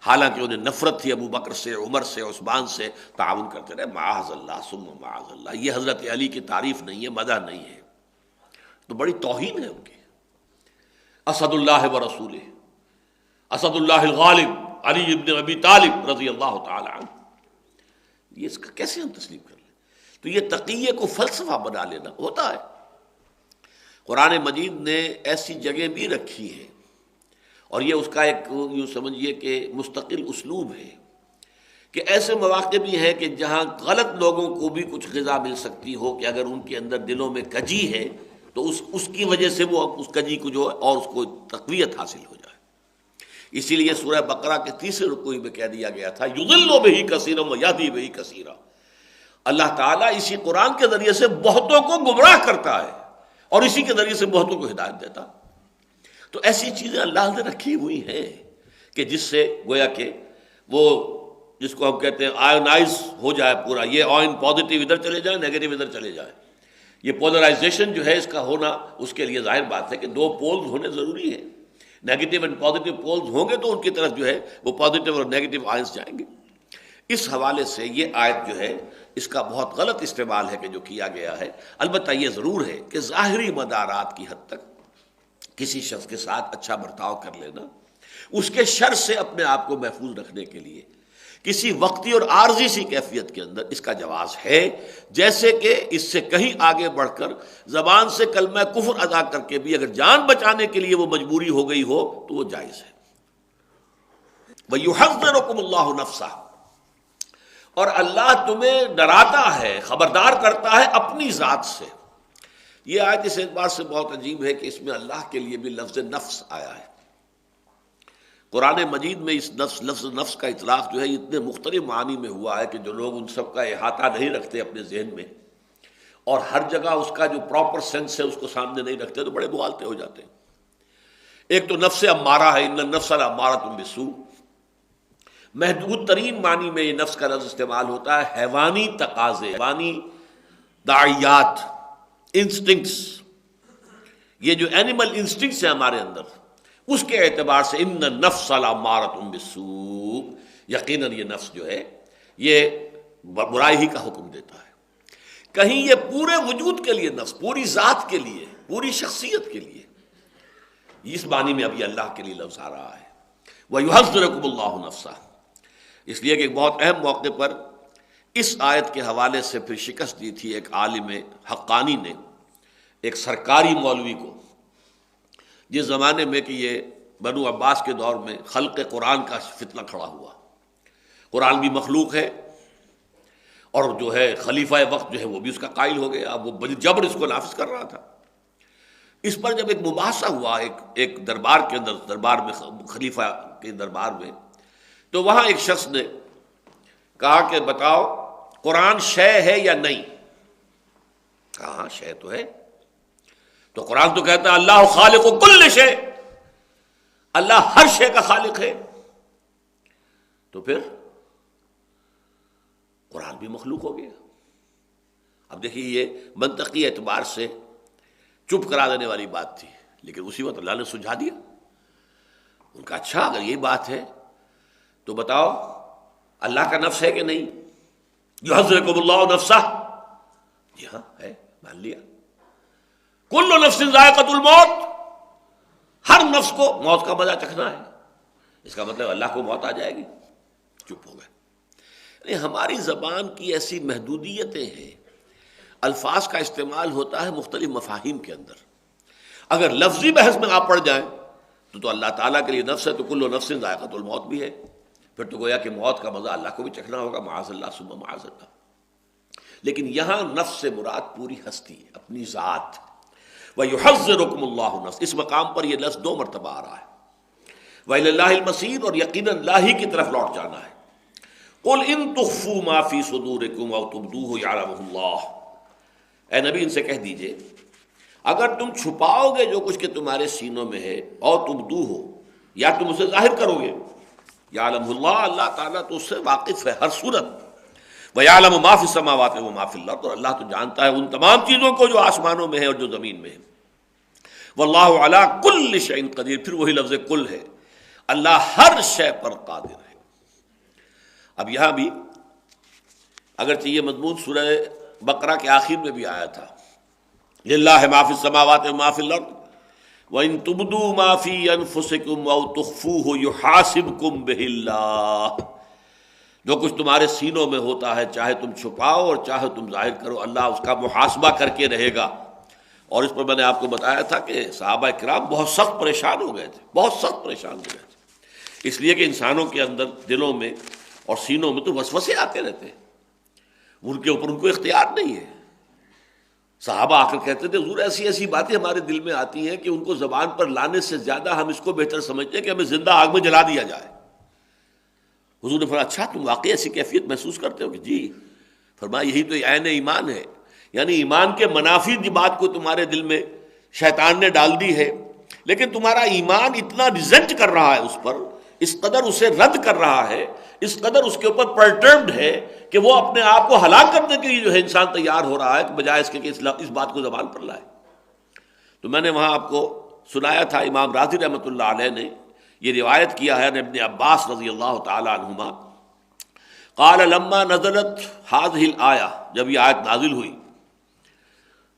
حالانکہ انہیں نفرت تھی ابو بکر سے، عمر سے، عثمان سے، تعاون کرتے رہے، معاذ اللہ ثم معاذ اللہ۔ یہ حضرت علی کی تعریف نہیں ہے، مدح نہیں ہے، تو بڑی توہین ہے ان کی۔ اسد اللہ و رسولہ، اسد اللہ الغالب علی ابن ابی طالب رضی اللہ تعالی عنہ، یہ اس کا کیسے ہم تسلیم کر لیں؟ تو یہ تقیہ کو فلسفہ بنا لینا ہوتا ہے۔ قرآن مجید نے ایسی جگہ بھی رکھی ہے، اور یہ اس کا ایک یوں سمجھیے کہ مستقل اسلوب ہے کہ ایسے مواقع بھی ہیں کہ جہاں غلط لوگوں کو بھی کچھ غذا مل سکتی ہو، کہ اگر ان کے اندر دلوں میں کجی ہے تو اس کی وجہ سے وہ اس کجی کو جو ہے اور اس کو تقویت حاصل ہو جائے۔ اسی لیے سورہ بقرہ کے 3 رکوع میں کہہ دیا گیا تھا یضل بہ کثیرا ویہدی بہ کثیرا، اللہ تعالیٰ اسی قرآن کے ذریعے سے بہتوں کو گمراہ کرتا ہے اور اسی کے ذریعے سے بہتوں کو ہدایت دیتا۔ تو ایسی چیزیں اللہ نے رکھی ہوئی ہیں کہ جس سے گویا کہ وہ جس کو ہم کہتے ہیں آئونائز ہو جائے پورا، یہ آئن پازیٹیو ادھر چلے جائے، نیگیٹو ادھر چلے جائے۔ یہ پولرائزیشن جو ہے اس کا ہونا، اس کے لیے ظاہر بات ہے کہ 2 پولز ہونے ضروری ہیں، نیگیٹو اینڈ پازیٹیو پولز ہوں گے تو ان کی طرف جو ہے وہ پازیٹیو اور نیگیٹو آئنس جائیں گے۔ اس حوالے سے یہ آیت جو ہے اس کا بہت غلط استعمال ہے کہ جو کیا گیا ہے۔ البتہ یہ ضرور ہے کہ ظاہری مدارات کی حد تک کسی شخص کے ساتھ اچھا برتاؤ کر لینا اس کے شر سے اپنے آپ کو محفوظ رکھنے کے لیے کسی وقتی اور عارضی سی کیفیت کے اندر اس کا جواز ہے، جیسے کہ اس سے کہیں آگے بڑھ کر زبان سے کلمہ کفر ادا کر کے بھی اگر جان بچانے کے لیے وہ مجبوری ہو گئی ہو تو وہ جائز ہے۔ وَيُحَذِّرُكُمُ اللَّهُ نَفْسَهُ، اور اللہ تمہیں ڈراتا ہے، خبردار کرتا ہے اپنی ذات سے۔ یہ آیت اس اعتبار سے بہت عجیب ہے کہ اس میں اللہ کے لیے بھی لفظ نفس آیا ہے۔ قرآن مجید میں اس لفظ نفس کا اطلاق جو ہے اتنے مختلف معنی میں ہوا ہے کہ جو لوگ ان سب کا احاطہ نہیں رکھتے اپنے ذہن میں اور ہر جگہ اس کا جو پراپر سینس ہے اس کو سامنے نہیں رکھتے تو بڑے مغالطے ہو جاتے ہیں۔ ایک تو نفس امارہ ہے، ان النفس لامارۃ بالسوء، محدود ترین معنی میں یہ نفس کا لفظ استعمال ہوتا ہے حیوانی تقاضے، حیوانی داعیات، انسٹنکٹس، یہ جو اینیمل انسٹنکٹس ہیں ہمارے اندر، اس کے اعتبار سے ان النفس لامارۃ بالسوء، یقیناً یہ نفس جو ہے یہ برائی ہی کا حکم دیتا ہے۔ کہیں یہ پورے وجود کے لیے نفس، پوری ذات کے لیے، پوری شخصیت کے لیے، اس معنی میں اب یہ اللہ کے لیے لفظ آ رہا ہے۔ وَيُحَذِّرُكُمُ اللَّهُ نَفْسَهُ، اس لیے کہ ایک بہت اہم موقع پر اس آیت کے حوالے سے پھر شکست دی تھی ایک عالم حقانی نے ایک سرکاری مولوی کو، جس زمانے میں کہ یہ بنو عباس کے دور میں خلق قرآن کا فتنہ کھڑا ہوا، قرآن بھی مخلوق ہے اور جو ہے خلیفہ وقت جو ہے وہ بھی اس کا قائل ہو گیا، اب وہ جبر اس کو نافذ کر رہا تھا۔ اس پر جب ایک مباحثہ ہوا ایک دربار کے اندر، دربار میں خلیفہ کے دربار میں، تو وہاں ایک شخص نے کہا کہ بتاؤ قرآن شے ہے یا نہیں؟ کہا ہاں شے تو ہے۔ تو قرآن تو کہتا ہے اللہ خالق کل شے، اللہ ہر شے کا خالق ہے، تو پھر قرآن بھی مخلوق ہو گیا۔ اب دیکھیے یہ منطقی اعتبار سے چپ کرا دینے والی بات تھی، لیکن اسی وقت اللہ نے سجھا دیا۔ ان کا اچھا اگر یہ بات ہے تو بتاؤ اللہ کا نفس ہے کہ نہیں؟ یحذرکم اللہ نفسہ، جی ہاں ہے، مان لیا۔ کل نفس ذائقۃ الموت، ہر نفس کو موت کا مزہ چکھنا ہے، اس کا مطلب اللہ کو موت آ جائے گی؟ چپ ہو گئے۔ یعنی ہماری زبان کی ایسی محدودیتیں ہیں، الفاظ کا استعمال ہوتا ہے مختلف مفاہیم کے اندر، اگر لفظی بحث میں آپ پڑ جائیں تو اللہ تعالیٰ کے لیے نفس ہے تو کل نفس ذائقۃ الموت بھی ہے، پھر تو گویا کہ موت کا مزہ اللہ کو بھی چکھنا ہوگا، معاذ اللہ ثم معاذ اللہ۔ لیکن یہاں نفس سے مراد پوری ہستی ہے، اپنی ذات۔ وَيُحَذِّرُكُمُ اللَّهُ نَفْسَهُ، اس مقام پر یہ لفظ 2 مرتبہ آ رہا ہے، وَإِلَى اللَّهِ الْمَصِيرُ، اور یقیناً اللہ ہی کی طرف لوٹ جانا ہے۔ قُلْ إِن تُخْفُوا مَا فِي صُدُورِكُمْ أَوْ تُبْدُوهُ يَعْلَمُهُ اللَّهُ، اے نبی ان سے کہہ دیجئے اگر تم چھپاؤ گے جو کچھ کہ تمہارے سینوں میں ہے، اور تبدوه، یا تم اسے ظاہر کرو گے، يَعْلَمُهُ اللَّهُ، اللہ تعالیٰ تو اس سے واقف ہے ہر صورت، وَيَعْلَمُ مَا فِي السَّمَاوَاتِ وَمَا فِي الْأَرْضِ، اور اللہ تو جانتا ہے ان تمام چیزوں کو جو آسمانوں میں ہے اور جو زمین میں ہے۔ واللہ علی کل شیء قدیر، پھر وہی لفظ کل ہے، اللہ ہر شے پر قادر ہے۔ اب یہاں بھی اگرچہ یہ مضمون سورہ بقرہ کے آخر میں بھی آیا تھا، للہ ما فی السماوات وما فی الارض وَإِن تُبْدُوا مَا فِي أَنفُسِكُمْ أَوْ تُخْفُوهُ يُحَاسِبْكُم بِهِ اللَّهُ، جو کچھ تمہارے سینوں میں ہوتا ہے چاہے تم چھپاؤ اور چاہے تم ظاہر کرو، اللہ اس کا محاسبہ کر کے رہے گا۔ اور اس پر میں نے آپ کو بتایا تھا کہ صحابہ کرام بہت سخت پریشان ہو گئے تھے، بہت سخت پریشان ہو گئے تھے، اس لیے کہ انسانوں کے اندر دلوں میں اور سینوں میں تو وسوسے آتے رہتے ہیں، ان کے اوپر ان کو اختیار نہیں ہے۔ صحابہ آ کر کہتے تھے حضور ایسی ایسی باتیں ہمارے دل میں آتی ہیں کہ ان کو زبان پر لانے سے زیادہ ہم اس کو بہتر سمجھتے ہیں کہ ہمیں زندہ آگ میں جلا دیا جائے۔ حضور نے فرمایا اچھا تم واقعی ایسی کیفیت محسوس کرتے ہو؟ کہ جی۔ فرمایا یہی تو عین ایمان ہے، یعنی ایمان کے منافی بات کو تمہارے دل میں شیطان نے ڈال دی ہے، لیکن تمہارا ایمان اتنا ریزنٹ کر رہا ہے اس پر، اس قدر اسے رد کر رہا ہے، اس قدر اس کے اوپر پرٹربڈ ہے کہ وہ اپنے آپ کو ہلاک کرنے کے لیے جو ہے انسان تیار ہو رہا ہے کہ بجائے اس کے کہ اس بات کو زبان پر لائے۔ تو میں نے وہاں آپ کو سنایا تھا، امام راضی رحمۃ اللہ علیہ نے یہ روایت کیا ہے ابن عباس رضی اللہ تعالی عنہما، قال لما نزلت هذه الآية، جب یہ آیت نازل ہوئی،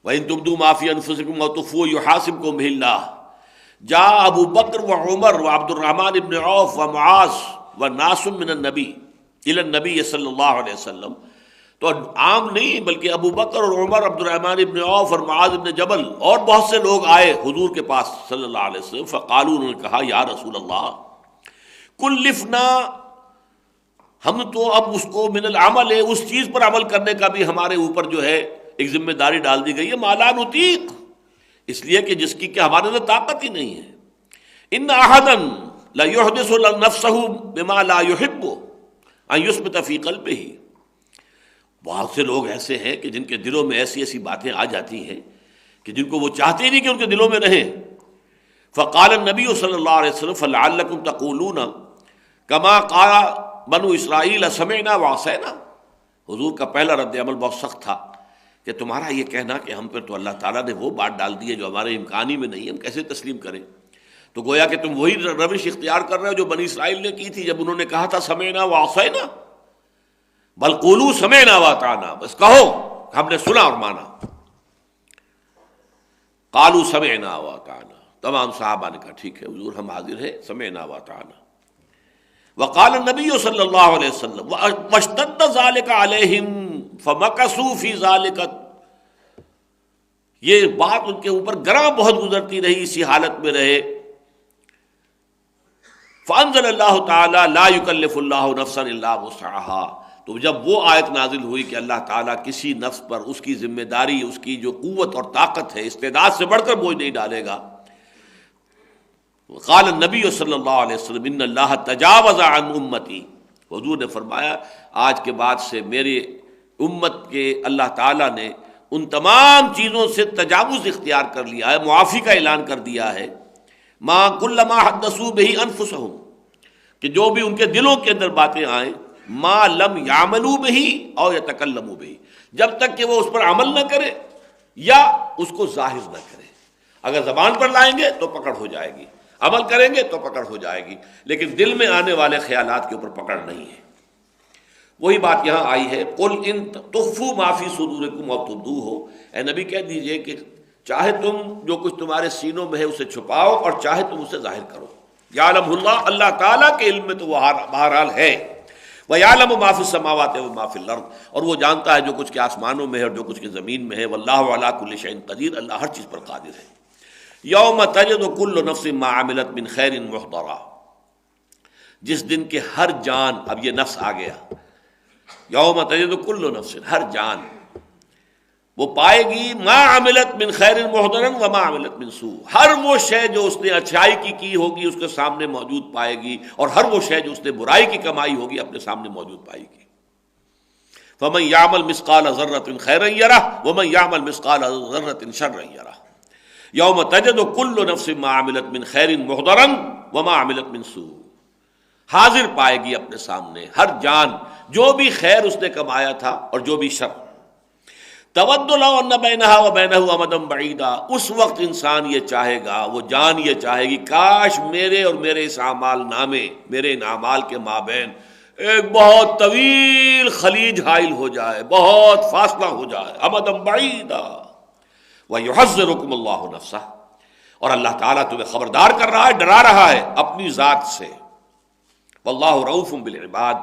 وَإِن تُبْدُوا مَا فِي أَنفُسِكُمْ أَوْ تُخْفُوهُ يُحَاسِبْكُم بِهِ اللَّهُ، جاء ابو بکر و عمر و عبد الرحمن ابن عوف و معاذ و ناس من النبی الی النبی صلی اللہ علیہ وسلم. تو عام نہیں بلکہ ابو بکر اور عمر، عبد الرحمن ابن عوف اور معاذ ابن جبل اور بہت سے لوگ آئے حضور کے پاس صلی اللہ علیہ وسلم. فقالوا، انہوں نے کہا یا رسول اللہ کلفنا، ہم تو اب اس کو من العمل ہے، اس چیز پر عمل کرنے کا بھی ہمارے اوپر جو ہے ایک ذمہ داری ڈال دی گئی ہے، ما لا نطیق، اس لیے کہ جس کی کہ ہمارے اندر طاقت ہی نہیں ہے. ان احدا لا يحدث نفسه بما لا يحب ان يثبت في قلبه. بہت سے لوگ ایسے ہیں کہ جن کے دلوں میں ایسی ایسی باتیں آ جاتی ہیں کہ جن کو وہ چاہتے ہی نہیں کہ ان کے دلوں میں رہیں. فقال النبی صلی اللہ علیہ وسلم فلعلکم تقولون کما قال بنو اسرائیل سمعنا وعصینا. حضور کا پہلا رد عمل بہت سخت تھا کہ تمہارا یہ کہنا کہ ہم پر تو اللہ تعالیٰ نے وہ بات ڈال دی ہے جو ہمارے امکان ہی میں نہیں، ہم کیسے تسلیم کریں. تو گویا کہ تم وہی روش اختیار کر رہے ہو جو بنی اسرائیل نے کی تھی جب انہوں نے کہا تھا سمعنا وعصینا. بل قولوا سمعنا واطعنا، بس کہو ہم نے سنا اور مانا. قالوا سمعنا واطعنا، تمام صحابہ نے کہا ٹھیک ہے حضور ہم حاضر ہیں، سمعنا واطعنا. وقال النبی صلی اللہ علیہ وسلم واشتد ذلك علیہم فمکثوا فی ذلک. یہ بات ان کے اوپر گراں بہت گزرتی رہی، اسی حالت میں رہے. فانزل اللہ تعالی لا یکلف اللہ نفسا الا وسعها. تو جب وہ آیت نازل ہوئی کہ اللہ تعالیٰ کسی نفس پر اس کی ذمہ داری، اس کی جو قوت اور طاقت ہے، استعداد سے بڑھ کر بوجھ نہیں ڈالے گا. قال النبی صلی اللہ علیہ وسلم ان اللہ تجاوز عن امتی. حضور نے فرمایا آج کے بعد سے میرے امت کے اللہ تعالیٰ نے ان تمام چیزوں سے تجاوز اختیار کر لیا ہے، معافی کا اعلان کر دیا ہے. ما کل ما حدثوا به انفسهم، کہ جو بھی ان کے دلوں کے اندر باتیں آئیں، ما لم یعملوا به او یتکلموا به، جب تک کہ وہ اس پر عمل نہ کرے یا اس کو ظاہر نہ کرے. اگر زبان پر لائیں گے تو پکڑ ہو جائے گی، عمل کریں گے تو پکڑ ہو جائے گی، لیکن دل میں آنے والے خیالات کے اوپر پکڑ نہیں ہے. وہی بات یہاں آئی ہے قل ان تخفوا ما فی صدورکم او تبدوہ. اے نبی کہہ دیجئے کہ چاہے تم جو کچھ تمہارے سینوں میں ہے اسے چھپاؤ اور چاہے تم اسے ظاہر کرو. یعلم اللہ، اللہ تعالیٰ کے علم میں تو وہ بہرحال ہے. وَيَعْلَمُ مَا فِي السَّمَاوَاتِ وَمَا فِي الْأَرْضِ، اور وہ جانتا ہے جو کچھ کے آسمانوں میں ہے اور جو کچھ کے زمین میں ہے. وَاللَّهُ عَلَىٰ كُلِّ شَيْءٍ قَدِيرٌ، اللہ ہر چیز پر قادر ہے. یوم تجد کل نفس ما عملت من خیر محضرا، جس دن کے ہر جان، اب یہ نفس آ گیا، یوم تجد کل نفس، ہر جان وہ پائے گی ما عملت من خیر محضرا وما عملت من سوء، ہر وہ شے جو اس نے اچھائی کی ہوگی اس کے سامنے موجود پائے گی، اور ہر وہ شے جو اس نے برائی کی کمائی ہوگی اپنے سامنے موجود پائے گی. فمن یعمل مثقال ذرۃ خیرا یرہ ومن یعمل مثقال ذرۃ شرا یرہ. یوم تجد کل نفس ما عملت من خیر محضرا وما عملت من سوء، حاضر پائے گی اپنے سامنے ہر جان جو بھی خیر اس نے کمایا تھا اور جو بھی شر. تود لو ان بینہا وبینہ امدا بعیدا، اس وقت انسان یہ چاہے گا، وہ جان یہ چاہے گی کاش میرے اور میرے اس اعمال نامے، میرے ان اعمال کے مابین ایک بہت طویل خلیج حائل ہو جائے، بہت فاصلہ ہو جائے. امدا بعیدا وَيُحَذِّرُكُمُ اللَّهُ نَفْسَهُ، اور اللہ تعالیٰ تمہیں خبردار کر رہا ہے، ڈرا رہا ہے اپنی ذات سے. وَاللَّهُ رَءُوفٌ بِالْعِبَادِ،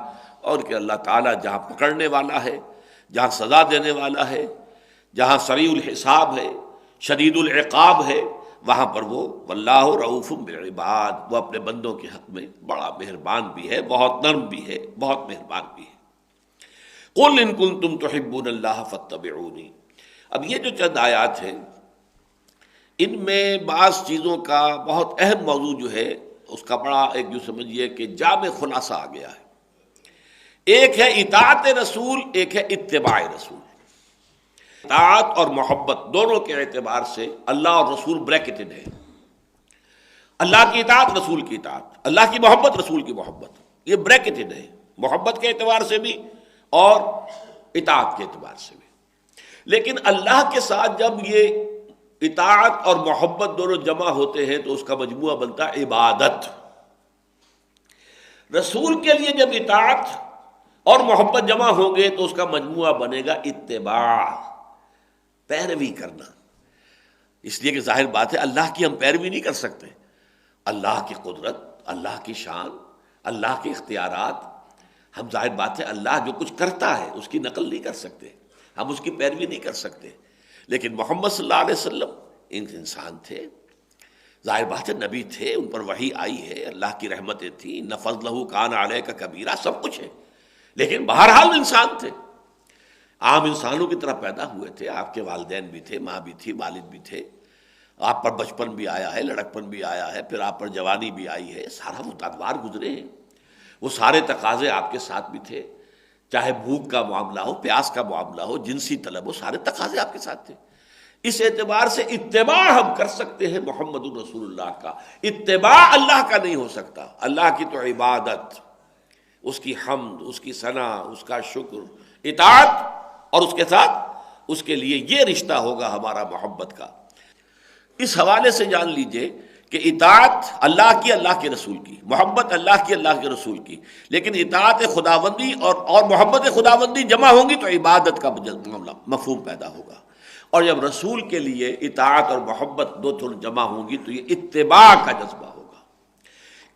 اور کہ اللہ تعالیٰ جہاں پکڑنے والا ہے، جہاں سزا دینے والا ہے، جہاں سریع الحساب ہے، شدید العقاب ہے، وہاں پر وہ وَاللَّهُ رَءُوفٌ بِالْعِبَادِ، وہ اپنے بندوں کے حق میں بڑا مہربان بھی ہے، بہت نرم بھی ہے، بہت مہربان بھی ہے. قُلْ إِن كُنتُمْ تُحِبُّونَ اللَّهَ فَاتَّبِعُونِي. اب یہ جو چند آیات ہیں ان میں بعض چیزوں کا بہت اہم موضوع جو ہے اس کا بڑا ایک جو سمجھیے کہ جامع خلاصہ آ گیا ہے. ایک ہے اطاعت رسول، ایک ہے اتباع رسول. اطاعت اور محبت دونوں کے اعتبار سے اللہ اور رسول بریکٹڈ ہے. اللہ کی اطاعت، رسول کی اطاعت، اللہ کی محبت، رسول کی محبت، یہ بریکٹڈ ہے، محبت کے اعتبار سے بھی اور اطاعت کے اعتبار سے بھی. لیکن اللہ کے ساتھ جب یہ اطاعت اور محبت دونوں جمع ہوتے ہیں تو اس کا مجموعہ بنتا ہے عبادت. رسول کے لیے جب اطاعت اور محبت جمع ہوں گے تو اس کا مجموعہ بنے گا اتباع، پیروی کرنا. اس لیے کہ ظاہر بات ہے اللہ کی ہم پیروی نہیں کر سکتے، اللہ کی قدرت، اللہ کی شان، اللہ کے اختیارات، ہم ظاہر بات ہے اللہ جو کچھ کرتا ہے اس کی نقل نہیں کر سکتے، ہم اس کی پیروی نہیں کر سکتے، لیکن محمد صلی اللہ علیہ وسلم انسان تھے، ظاہر بات ہے نبی تھے، ان پر وحی آئی ہے، اللہ کی رحمتیں تھیں، نہ فضلہ کان علیک کبیرہ، سب کچھ ہے، لیکن بہرحال انسان تھے، عام انسانوں کی طرح پیدا ہوئے تھے، آپ کے والدین بھی تھے، ماں بھی تھی، والد بھی تھے، آپ پر بچپن بھی آیا ہے، لڑکپن بھی آیا ہے، پھر آپ پر جوانی بھی آئی ہے، سارا وہ ادوار گزرے ہیں، وہ سارے تقاضے آپ کے ساتھ بھی تھے، چاہے بھوک کا معاملہ ہو، پیاس کا معاملہ ہو، جنسی طلب ہو، سارے تقاضے آپ کے ساتھ تھے۔ اس اعتبار سے اتباع ہم کر سکتے ہیں محمد الرسول اللہ کا، اتباع اللہ کا نہیں ہو سکتا۔ اللہ کی تو عبادت، اس کی حمد، اس کی ثنا، اس کا شکر، اطاعت، اور اس کے ساتھ اس کے لیے یہ رشتہ ہوگا ہمارا محبت کا۔ اس حوالے سے جان لیجئے کہ اطاعت اللہ کی، اللہ کے رسول کی، محبت اللہ کی، اللہ کے رسول کی، لیکن اطاعت خداوندی اور محبت خداوندی جمع ہوں گی تو عبادت کا معاملہ مفہوم پیدا ہوگا، اور جب رسول کے لیے اطاعت اور محبت دو تھوڑی جمع ہوں گی تو یہ اتباع کا جذبہ ہوگا۔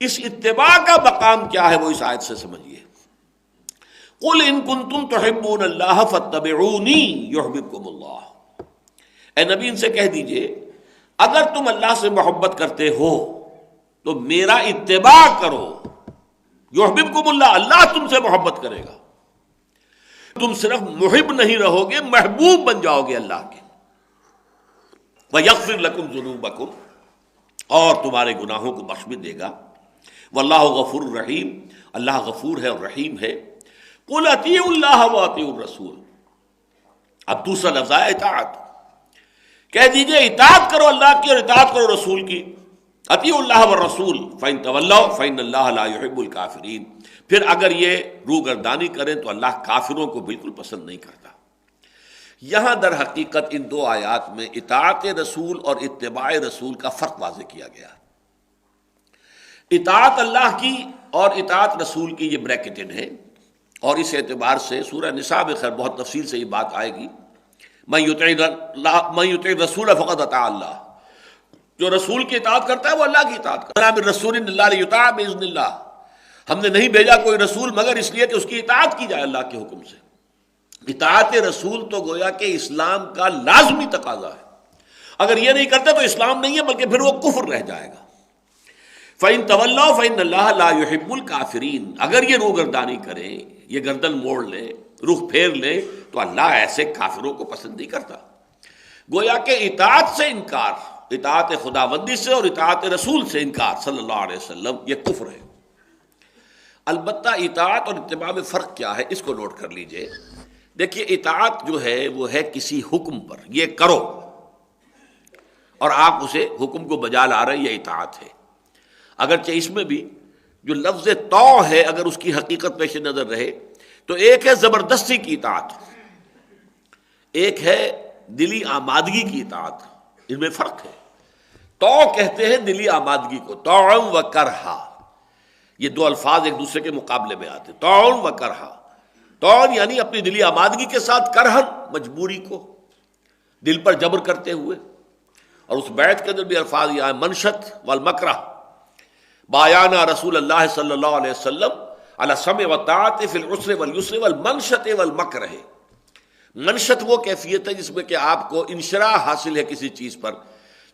اس اتباع کا مقام کیا ہے وہ اس آیت سے سمجھیے۔ قل ان کنتم تحبون اللہ فاتبعونی یحببکم اللہ، اے نبی ان سے کہہ دیجئے اگر تم اللہ سے محبت کرتے ہو تو میرا اتباع کرو، یحببکم اللہ، اللہ تم سے محبت کرے گا، تم صرف محب نہیں رہو گے، محبوب بن جاؤ گے اللہ کے، وَيَغْفِرْ لَكُمْ ذُنُوبَكُمْ، اور تمہارے گناہوں کو بخش بھی دے گا، واللہ غفور الرحیم، اللہ غفور ہے اور رحیم ہے۔ قُلْ اطیعوا اللہ واطیعوا الرسول، اب دوسرا لفظ ہے اطاعت، کہہ دیجئے اطاعت کرو اللہ کی اور اطاعت کرو رسول کی، اطیعوا اللہ والرسول فإن تولوا فإن اللہ لا يحب الکافرین، پھر اگر یہ روگردانی کریں تو اللہ کافروں کو بالکل پسند نہیں کرتا۔ یہاں در حقیقت ان دو آیات میں اطاعت رسول اور اتباع رسول کا فرق واضح کیا گیا۔ اطاعت اللہ کی اور اطاعت رسول کی یہ بریکٹڈ ہے، اور اس اعتبار سے سورہ نساء میں خیر بہت تفصیل سے یہ بات آئے گی، من یطع الرسول فقد اطاع اللہ، جو رسول کی اطاعت کرتا ہے وہ اللہ کی اطاعت کرتا ہے۔ من رسول الا لیطاع باذن اللہ، ہم نے نہیں بھیجا کوئی رسول مگر اس لیے کہ اس کی اطاعت کی جائے اللہ کے حکم سے۔ اطاعت رسول تو گویا کہ اسلام کا لازمی تقاضا ہے، اگر یہ نہیں کرتے تو اسلام نہیں ہے بلکہ پھر وہ کفر رہ جائے گا۔ فَإِن تَوَلَّوْا فَإِنَّ اللَّهَ لَا يُحِبُّ الْكَافِرِينَ، اگر یہ روگردانی کریں، یہ گردن موڑ لیں، رخ پھیر لیں، تو اللہ ایسے کافروں کو پسند نہیں کرتا۔ گویا کہ اطاعت سے انکار، اطاعت خداوندی سے اور اطاعت رسول سے انکار صلی اللہ علیہ وسلم، یہ کفر ہے۔ البتہ اطاعت اور اتباع میں فرق کیا ہے اس کو نوٹ کر لیجئے۔ دیکھیے اطاعت جو ہے وہ ہے کسی حکم پر، یہ کرو، اور آپ اسے حکم کو بجا لا رہے، یہ اطاعت ہے۔ اگرچہ اس میں بھی جو لفظ طاع ہے اگر اس کی حقیقت پیش نظر رہے تو ایک ہے زبردستی کی اطاعت، ایک ہے دلی آمادگی کی اطاعت، ان میں فرق ہے۔ طاع کہتے ہیں دلی آمادگی کو، طاعا و کرہا، یہ دو الفاظ ایک دوسرے کے مقابلے میں آتے ہیں، طاعا و کرہا۔ طاعا یعنی اپنی دلی آمادگی کے ساتھ، کرہن مجبوری کو دل پر جبر کرتے ہوئے، اور اس بیعت کے اندر بھی الفاظ یہ ہے منشت والمکرہ، بایانا رسول اللہ صلی اللہ علیہ وسلم علی السمع والطاعۃ فی العسر والیسر والمنشط والمکرہ۔ منشط وہ کیفیت ہے جس میں کہ آپ کو انشراح حاصل ہے کسی چیز پر،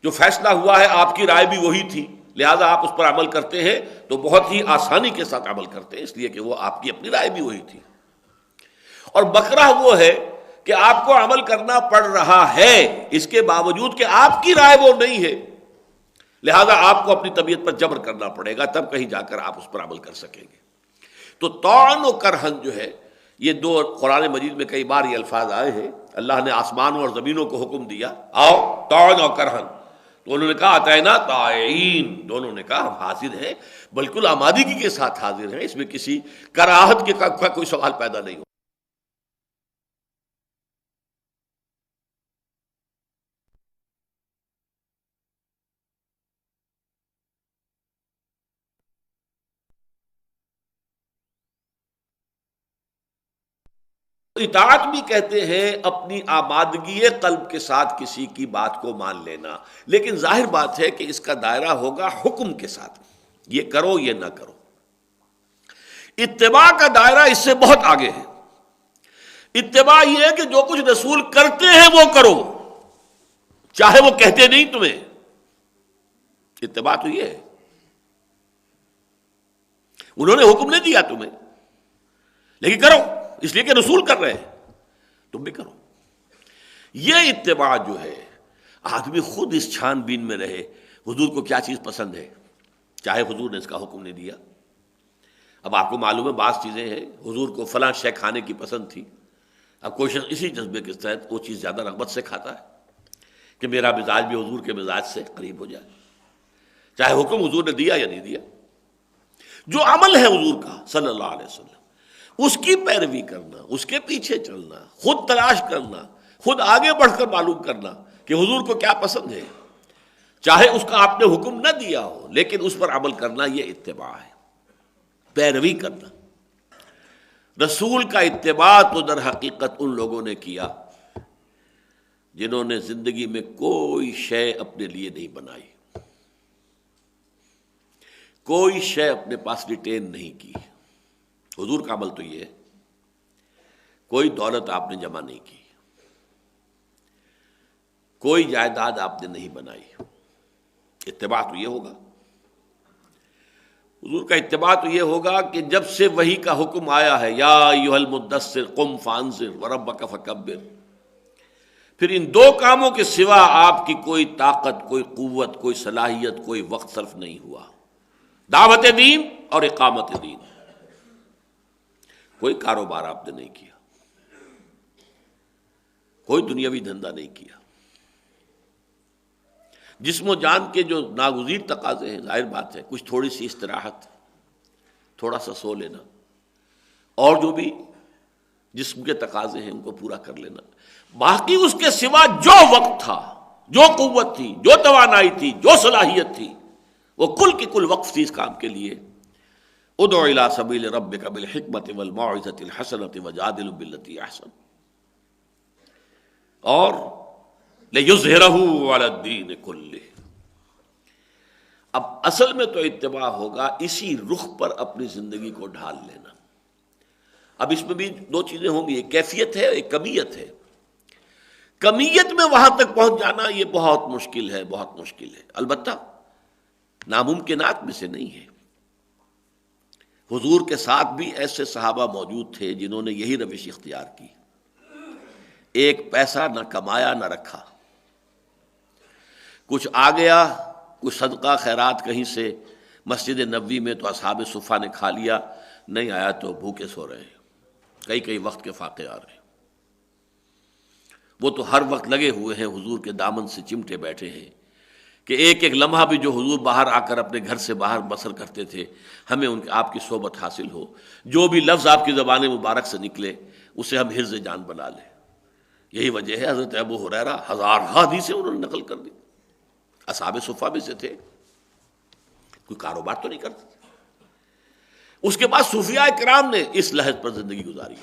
جو فیصلہ ہوا ہے آپ کی رائے بھی وہی تھی، لہذا آپ اس پر عمل کرتے ہیں تو بہت ہی آسانی کے ساتھ عمل کرتے ہیں، اس لیے کہ وہ آپ کی اپنی رائے بھی وہی تھی۔ اور مکرہ وہ ہے کہ آپ کو عمل کرنا پڑ رہا ہے اس کے باوجود کہ آپ کی رائے وہ نہیں ہے، لہذا آپ کو اپنی طبیعت پر جبر کرنا پڑے گا، تب کہیں جا کر آپ اس پر عمل کر سکیں گے۔ تو طعن و کرہن جو ہے یہ دو قرآن مجید میں کئی بار یہ الفاظ آئے ہیں، اللہ نے آسمانوں اور زمینوں کو حکم دیا آؤ طعن و کرہن، تو انہوں نے کہا اتینا طائعین، دونوں نے کہا ہم حاضر ہیں، بالکل آمادگی کے ساتھ حاضر ہیں، اس میں کسی کراہت کا کوئی سوال پیدا نہیں ہو۔ اطاعت بھی کہتے ہیں اپنی آمادگی قلب کے ساتھ کسی کی بات کو مان لینا، لیکن ظاہر بات ہے کہ اس کا دائرہ ہوگا حکم کے ساتھ، یہ کرو یہ نہ کرو۔ اتباع کا دائرہ اس سے بہت آگے ہے۔ اتباع یہ ہے کہ جو کچھ رسول کرتے ہیں وہ کرو، چاہے وہ کہتے نہیں تمہیں۔ اتباع تو یہ ہے، انہوں نے حکم نہیں دیا تمہیں، لیکن کرو اس لیے کہ رسول کر رہے ہیں، تم بھی کرو۔ یہ اتباع جو ہے، آدمی خود اس چھان بین میں رہے حضور کو کیا چیز پسند ہے، چاہے حضور نے اس کا حکم نہیں دیا۔ اب آپ کو معلوم ہے بعض چیزیں ہیں حضور کو فلاں شے کھانے کی پسند تھی، اب کوئی شخص اسی جذبے کے تحت وہ چیز زیادہ رغبت سے کھاتا ہے کہ میرا مزاج بھی حضور کے مزاج سے قریب ہو جائے، چاہے حکم حضور نے دیا یا نہیں دیا۔ جو عمل ہے حضور کا صلی اللہ علیہ وسلم، اس کی پیروی کرنا، اس کے پیچھے چلنا، خود تلاش کرنا، خود آگے بڑھ کر معلوم کرنا کہ حضور کو کیا پسند ہے، چاہے اس کا آپ نے حکم نہ دیا ہو لیکن اس پر عمل کرنا، یہ اتباع ہے، پیروی کرنا۔ رسول کا اتباع تو در حقیقت ان لوگوں نے کیا جنہوں نے زندگی میں کوئی شے اپنے لیے نہیں بنائی، کوئی شے اپنے پاس ریٹین نہیں کی۔ حضور کا عمل تو یہ ہے، کوئی دولت آپ نے جمع نہیں کی، کوئی جائیداد آپ نے نہیں بنائی۔ اتباع تو یہ ہوگا، حضور کا اتباع تو یہ ہوگا کہ جب سے وحی کا حکم آیا ہے یا ایھا المدثر قم فانذر وربک فکبر، پھر ان دو کاموں کے سوا آپ کی کوئی طاقت، کوئی قوت، کوئی صلاحیت، کوئی وقت صرف نہیں ہوا، دعوت دین اور اقامت دین۔ کوئی کاروبار آپ نے نہیں کیا، کوئی دنیاوی دھندا نہیں کیا۔ جسم و جان کے جو ناگزیر تقاضے ہیں، ظاہر بات ہے کچھ تھوڑی سی استراحت، تھوڑا سا سو لینا، اور جو بھی جسم کے تقاضے ہیں ان کو پورا کر لینا، باقی اس کے سوا جو وقت تھا، جو قوت تھی، جو توانائی تھی، جو صلاحیت تھی، وہ کل کی کل وقف تھی اس کام کے لیے۔ ادع الی سبیل ربک بالحکمۃ والموعظۃ الحسنۃ وجادلهم بالتی احسن، اور لِیُظْہِرَهُ عَلَى الدِّینِ کُلِّهِ۔ اب اصل میں تو اتباع ہوگا اسی رخ پر اپنی زندگی کو ڈھال لینا۔ اب اس میں بھی دو چیزیں ہوں گی، ایک کیفیت ہے، ایک کمیت ہے۔ کمیت میں وہاں تک پہنچ جانا یہ بہت مشکل ہے، بہت مشکل ہے، البتہ ناممکنات میں سے نہیں ہے۔ حضور کے ساتھ بھی ایسے صحابہ موجود تھے جنہوں نے یہی روش اختیار کی، ایک پیسہ نہ کمایا نہ رکھا، کچھ آ گیا، کچھ صدقہ خیرات کہیں سے مسجد نبوی میں تو اصحاب صفہ نے کھا لیا، نہیں آیا تو بھوکے سو رہے ہیں، کئی وقت کے فاقے آ رہے ہیں۔ وہ تو ہر وقت لگے ہوئے ہیں، حضور کے دامن سے چمٹے بیٹھے ہیں کہ ایک ایک لمحہ بھی جو حضور باہر آ کر اپنے گھر سے باہر بسر کرتے تھے، ہمیں ان آپ کی صحبت حاصل ہو، جو بھی لفظ آپ کی زبان مبارک سے نکلے اسے ہم حرز جان بنا لیں۔ یہی وجہ ہے حضرت ابو ہریرہ ہزارہ حدیثیں انہوں نے نقل کر دی، اصحاب صفہ میں سے تھے، کوئی کاروبار تو نہیں کرتے تھے۔ اس کے بعد صوفیاء کرام نے اس لحظ پر زندگی گزاری،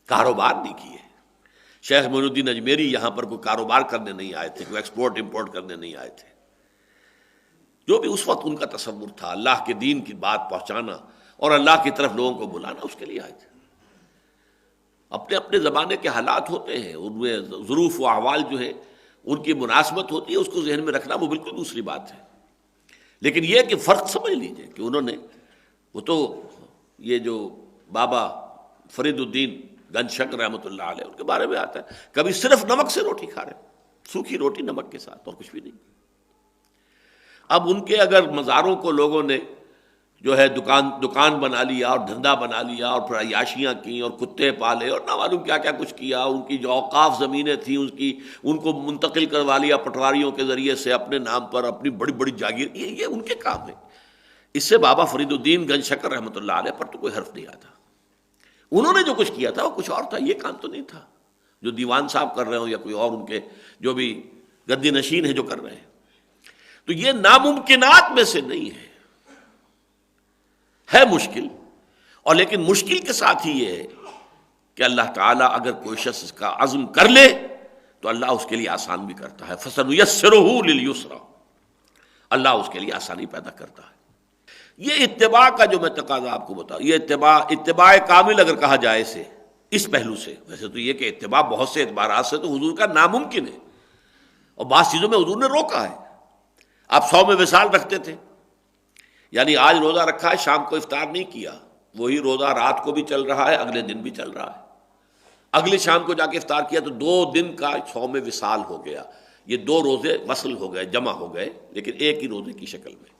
کاروبار نہیں کیے۔ شیخ معین الدین اجمیری یہاں پر کوئی کاروبار کرنے نہیں آئے تھے، کوئی ایکسپورٹ امپورٹ کرنے نہیں آئے تھے، جو بھی اس وقت ان کا تصور تھا اللہ کے دین کی بات پہنچانا اور اللہ کی طرف لوگوں کو بلانا، اس کے لیے آئے تھے۔ اپنے اپنے زمانے کے حالات ہوتے ہیں، ان میں ظروف و احوال جو ہے ان کی مناسبت ہوتی ہے، اس کو ذہن میں رکھنا وہ بالکل دوسری بات ہے۔ لیکن یہ کہ فرق سمجھ لیجئے کہ انہوں نے، وہ تو یہ جو بابا فرید الدین گنج شکر رحمۃ اللہ علیہ، ان کے بارے میں آتا ہے کبھی صرف نمک سے روٹی کھا رہے، سوکھی روٹی نمک کے ساتھ اور کچھ بھی نہیں۔ اب ان کے اگر مزاروں کو لوگوں نے جو ہے دکان بنا لیا اور دھندا بنا لیا اور پھر عیاشیاں کی اور کتے پالے اور نہ معلوم کیا کیا کچھ کیا، ان کی جو اوقاف زمینیں تھیں ان کو منتقل کروا لیا پٹواریوں کے ذریعے سے اپنے نام پر، اپنی بڑی بڑی جاگیر، یہ ان کے کام ہے۔ اس سے بابا فرید الدین گنج شکر رحمۃ اللہ علیہ پر تو کوئی حرف نہیں آتا۔ انہوں نے جو کچھ کیا تھا وہ کچھ اور تھا، یہ کام تو نہیں تھا جو دیوان صاحب کر رہے ہوں یا کوئی اور ان کے جو بھی گدی نشین ہے جو کر رہے ہیں۔ تو یہ ناممکنات میں سے نہیں ہے مشکل، اور لیکن مشکل کے ساتھ ہی یہ ہے کہ اللہ تعالیٰ اگر کوئی شخص اس کا عزم کر لے تو اللہ اس کے لیے آسان بھی کرتا ہے. فَسَنُيَسِّرُهُ لِلْيُسْرَىٰ، اللہ اس کے لیے آسانی پیدا کرتا ہے. یہ اتباع کا جو میں تقاضا آپ کو بتاؤں، یہ اتباع کامل اگر کہا جائے سے اس پہلو سے، ویسے تو یہ کہ اتباع بہت سے اعتبارات سے تو حضور کا ناممکن ہے، اور بعض چیزوں میں حضور نے روکا ہے. آپ 100 میں وصال رکھتے تھے، یعنی آج روزہ رکھا ہے، شام کو افطار نہیں کیا، وہی روزہ رات کو بھی چل رہا ہے، اگلے دن بھی چل رہا ہے، اگلے شام کو جا کے افطار کیا تو 2 دن کا 100 میں وصال ہو گیا. یہ 2 روزے وصل ہو گئے، جمع ہو گئے، لیکن ایک ہی روزے کی شکل میں.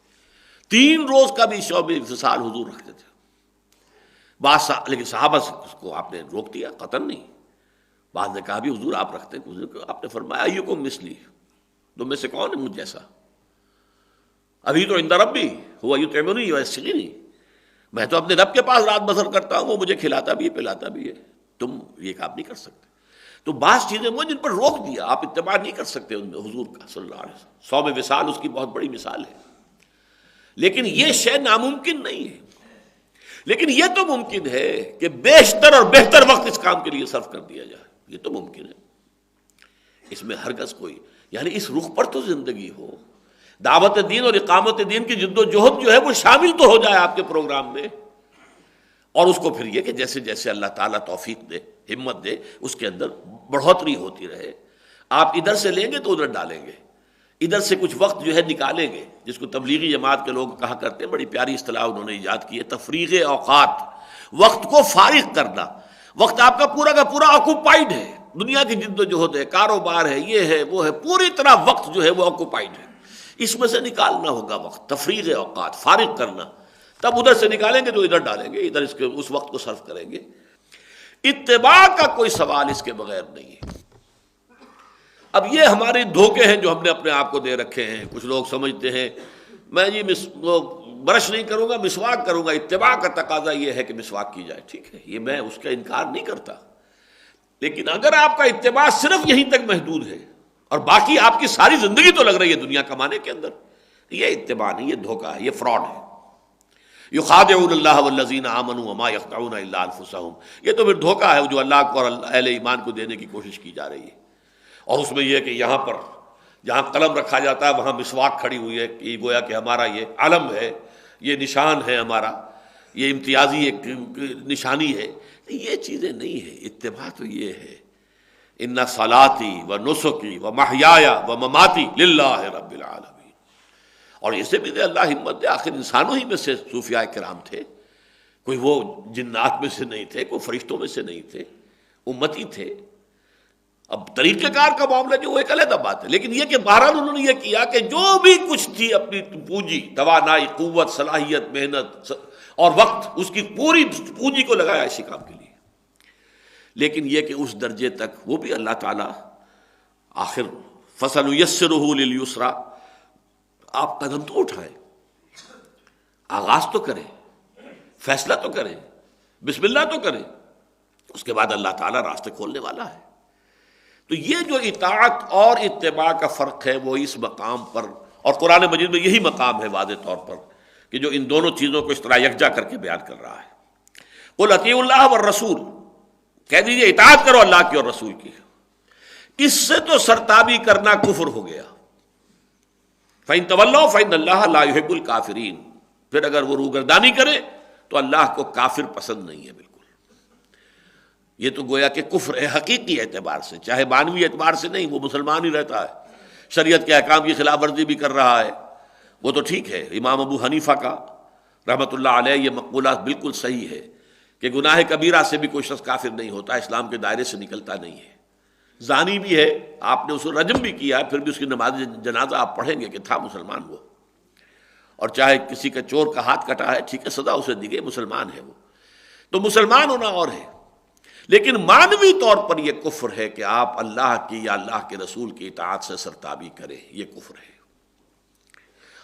3 روز کا بھی 100 میں وصال حضور رکھتے تھے. لیکن صحابہ سے اس کو آپ نے روک دیا، قطعاً نہیں. بعض نے کہا بھی حضور آپ رکھتے ہیں، حضور آپ نے فرمایا ایکم مثلی، تم میں سے کون ہے مجھ جیسا؟ ابھی تو عند ربی ہوا یطعمنی ویسقینی، میں تو اپنے رب کے پاس رات بسر کرتا ہوں، وہ مجھے کھلاتا بھی ہے پلاتا بھی ہے، تم یہ کام نہیں کر سکتے. تو بعض چیزیں وہ جن پر روک دیا، آپ اتباع نہیں کر سکتے ان میں حضور کا صلی اللہ علیہ وسلم. 100 میں وصال اس کی بہت بڑی مثال ہے، لیکن یہ شے ناممکن نہیں ہے. لیکن یہ تو ممکن ہے کہ بیشتر اور بہتر وقت اس کام کے لیے صرف کر دیا جائے، یہ تو ممکن ہے. اس میں ہرگز کوئی، یعنی اس رخ پر تو زندگی ہو، دعوت دین اور اقامت دین کی جد و جہد جو ہے وہ شامل تو ہو جائے آپ کے پروگرام میں، اور اس کو پھر یہ کہ جیسے جیسے اللہ تعالیٰ توفیق دے، ہمت دے، اس کے اندر بڑھوتری ہوتی رہے. آپ ادھر سے لیں گے تو ادھر ڈالیں گے، ادھر سے کچھ وقت جو ہے نکالیں گے، جس کو تبلیغی جماعت کے لوگ کہا کرتے ہیں، بڑی پیاری اصطلاح انہوں نے ایجاد کی ہے، تفریغ اوقات، وقت کو فارغ کرنا. وقت آپ کا پورا آکوپائیڈ ہے، دنیا کی جد و جہد ہے، کاروبار ہے، یہ ہے وہ ہے، پوری طرح وقت جو ہے وہ آکوپائیڈ ہے. اس میں سے نکالنا ہوگا وقت، تفریغ اوقات، فارغ کرنا. تب ادھر سے نکالیں گے تو ادھر ڈالیں گے، ادھر اس وقت کو صرف کریں گے. اتباع کا کوئی سوال اس کے بغیر نہیں ہے. اب یہ ہمارے دھوکے ہیں جو ہم نے اپنے آپ کو دے رکھے ہیں. کچھ لوگ سمجھتے ہیں میں جی برش نہیں کروں گا، مسواک کروں گا. اتباع کا تقاضا یہ ہے کہ مسواک کی جائے، ٹھیک ہے، یہ میں اس کا انکار نہیں کرتا. لیکن اگر آپ کا اتباع صرف یہیں تک محدود ہے اور باقی آپ کی ساری زندگی تو لگ رہی ہے دنیا کمانے کے اندر، یہ اتباع نہیں، یہ دھوکہ ہے، یہ فراڈ ہے. یخادعون اللہ والذین آمنوا وما یخدعون الا انفسهم، یہ تو پھر دھوکہ ہے جو اللہ کو اور اہل ایمان کو دینے کی کوشش کی جا رہی ہے. اور اس میں یہ کہ یہاں پر جہاں قلم رکھا جاتا ہے وہاں مسواک کھڑی ہوئی ہے، کہ گویا کہ ہمارا یہ علم ہے، یہ نشان ہے ہمارا، یہ امتیازی ایک نشانی ہے. یہ چیزیں نہیں ہیں. اتباع تو یہ ہے ان صلاتی و نسکی و محیای و مماتی للہ رب العالمین. اور اسے بھی دے اللہ ہمت دے، آخر انسانوں ہی میں سے صوفیاء کرام تھے، کوئی وہ جنات میں سے نہیں تھے، کوئی فرشتوں میں سے نہیں تھے، امتی تھے. اب طریقہ کار کا معاملہ جو وہ ایک علیحدہ بات ہے، لیکن یہ کہ بہرحال انہوں نے یہ کیا کہ جو بھی کچھ تھی اپنی پونجی، توانائی، قوت، صلاحیت، محنت اور وقت، اس کی پوری پونجی کو لگایا اسی کام کے لیے. لیکن یہ کہ اس درجے تک وہ بھی اللہ تعالیٰ آخر فَسَنُيَسِّرُهُ لِلْيُسْرَىٰ، آپ قدم تو اٹھائیں، آغاز تو کریں، فیصلہ تو کریں، بسم اللہ تو کریں، اس کے بعد اللہ تعالیٰ راستے کھولنے والا ہے. تو یہ جو اطاعت اور اتباع کا فرق ہے وہ اس مقام پر، اور قرآن مجید میں یہی مقام ہے واضح طور پر کہ جو ان دونوں چیزوں کو اس طرح یکجا کر کے بیان کر رہا ہے. قُلْ اطیعوا اللہ والرسول، کہہ دیجیے اطاعت کرو اللہ کی اور رسول کی. اس سے تو سرتابی کرنا کفر ہو گیا. فَإِن تَوَلَّوْا فَإِنَّ اللَّهَ لَا يُحِبُّ الْكَافِرِينَ، پھر اگر وہ روگردانی کرے تو اللہ کو کافر پسند نہیں ہے بالکل. یہ تو گویا کہ کفر ہے حقیقی اعتبار سے، چاہے معنوی اعتبار سے نہیں، وہ مسلمان ہی رہتا ہے، شریعت کے احکام کی خلاف ورزی بھی کر رہا ہے، وہ تو ٹھیک ہے. امام ابو حنیفہ کا رحمۃ اللہ علیہ یہ مقولہ بالکل صحیح ہے کہ گناہ کبیرہ سے بھی کوئی شخص کافر نہیں ہوتا، اسلام کے دائرے سے نکلتا نہیں ہے. زانی بھی ہے، آپ نے اس کو رجم بھی کیا، پھر بھی اس کی نماز جنازہ آپ پڑھیں گے کہ تھا مسلمان وہ. اور چاہے کسی کا چور کا ہاتھ کٹا ہے، ٹھیک ہے، سزا اسے دی گئی، مسلمان ہے وہ. تو مسلمان ہونا اور ہے، لیکن معنوی طور پر یہ کفر ہے کہ آپ اللہ کی یا اللہ کے رسول کی اطاعت سے سرتابی کریں، یہ کفر ہے.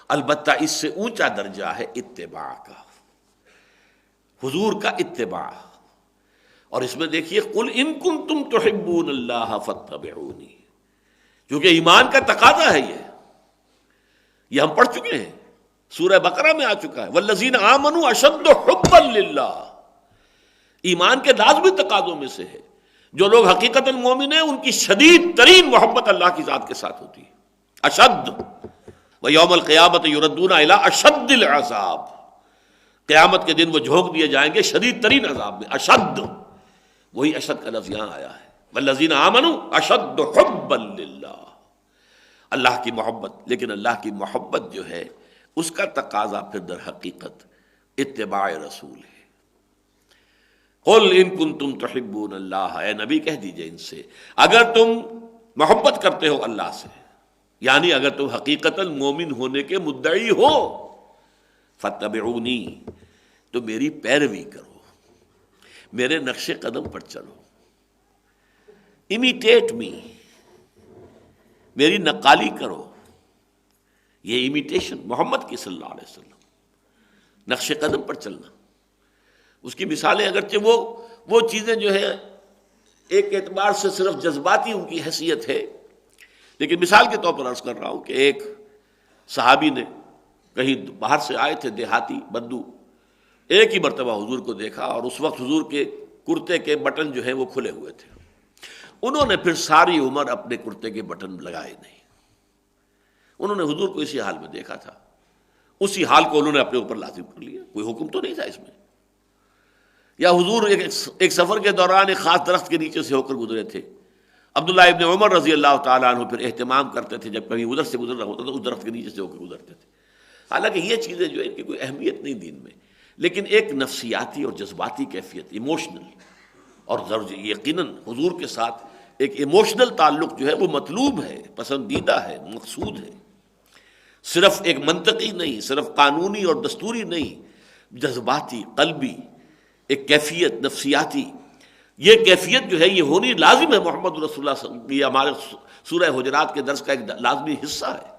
البتہ اس سے اونچا درجہ ہے اتباع کا، حضور کا اتباع. اور اس میں دیکھیے قل ان کنتم تحبون اللہ فاتبعونی، کیونکہ ایمان کا تقاضا ہے. یہ ہم پڑھ چکے ہیں، سورہ بقرہ میں آ چکا ہے، والذین آمنوا اشد حبا للہ. ایمان کے لازمی تقاضوں میں سے ہے. جو لوگ حقیقت مومن ہیں ان کی شدید ترین محبت اللہ کی ذات کے ساتھ ہوتی ہے. اشد ویوم القیامت یردون الی اشد العذاب، قیامت کے دن وہ جھونک دیے جائیں گے شدید ترین عذاب میں. اشد، وہی اشد کا لفظ یہاں آیا ہے، والذین آمنوا اشد حبا للہ، اللہ کی محبت. لیکن اللہ کی محبت جو ہے اس کا تقاضا پھر در حقیقت اتباع رسول ہے. قل ان کنتم تحبون اللہ، اے نبی کہہ دیجئے ان سے اگر تم محبت کرتے ہو اللہ سے، یعنی اگر تم حقیقتاً مومن ہونے کے مدعی ہو، فاتبعونی، تو میری پیروی کرو، میرے نقش قدم پر چلو. امیٹیٹ می، میری نقالی کرو. یہ امیٹیشن محمد کی صلی اللہ علیہ وسلم، نقش قدم پر چلنا. اس کی مثالیں اگرچہ وہ چیزیں جو ہے ایک اعتبار سے صرف جذباتی ان کی حیثیت ہے، لیکن مثال کے طور پر عرض کر رہا ہوں کہ ایک صحابی نے کہیں باہر سے آئے تھے، دیہاتی بدو، ایک ہی مرتبہ حضور کو دیکھا اور اس وقت حضور کے کرتے کے بٹن جو ہیں وہ کھلے ہوئے تھے. انہوں نے پھر ساری عمر اپنے کرتے کے بٹن لگائے نہیں. انہوں نے حضور کو اسی حال میں دیکھا تھا، اسی حال کو انہوں نے اپنے اوپر لازم کر لیا، کوئی حکم تو نہیں تھا اس میں. یا حضور ایک سفر کے دوران ایک خاص درخت کے نیچے سے ہو کر گزرے تھے. عبداللہ ابن عمر رضی اللہ تعالیٰ عنہ پھر اہتمام کرتے تھے جب کبھی ادھر سے گزرنا ہوتا تھا اس درخت کے نیچے سے ہو کر گزرتے تھے. حالانکہ یہ چیزیں جو ہے ان کی کوئی اہمیت نہیں دین میں، لیکن ایک نفسیاتی اور جذباتی کیفیت، ایموشنل، اور یقیناً حضور کے ساتھ ایک ایموشنل تعلق جو ہے وہ مطلوب ہے، پسندیدہ ہے، مقصود ہے. صرف ایک منطقی نہیں، صرف قانونی اور دستوری نہیں، جذباتی، قلبی ایک کیفیت نفسیاتی. یہ کیفیت جو ہے یہ ہونی لازم ہے. محمد رسول اللہ صلی اللہ علیہ وسلم، یہ ہمارے سورہ حجرات کے درس کا ایک لازمی حصہ ہے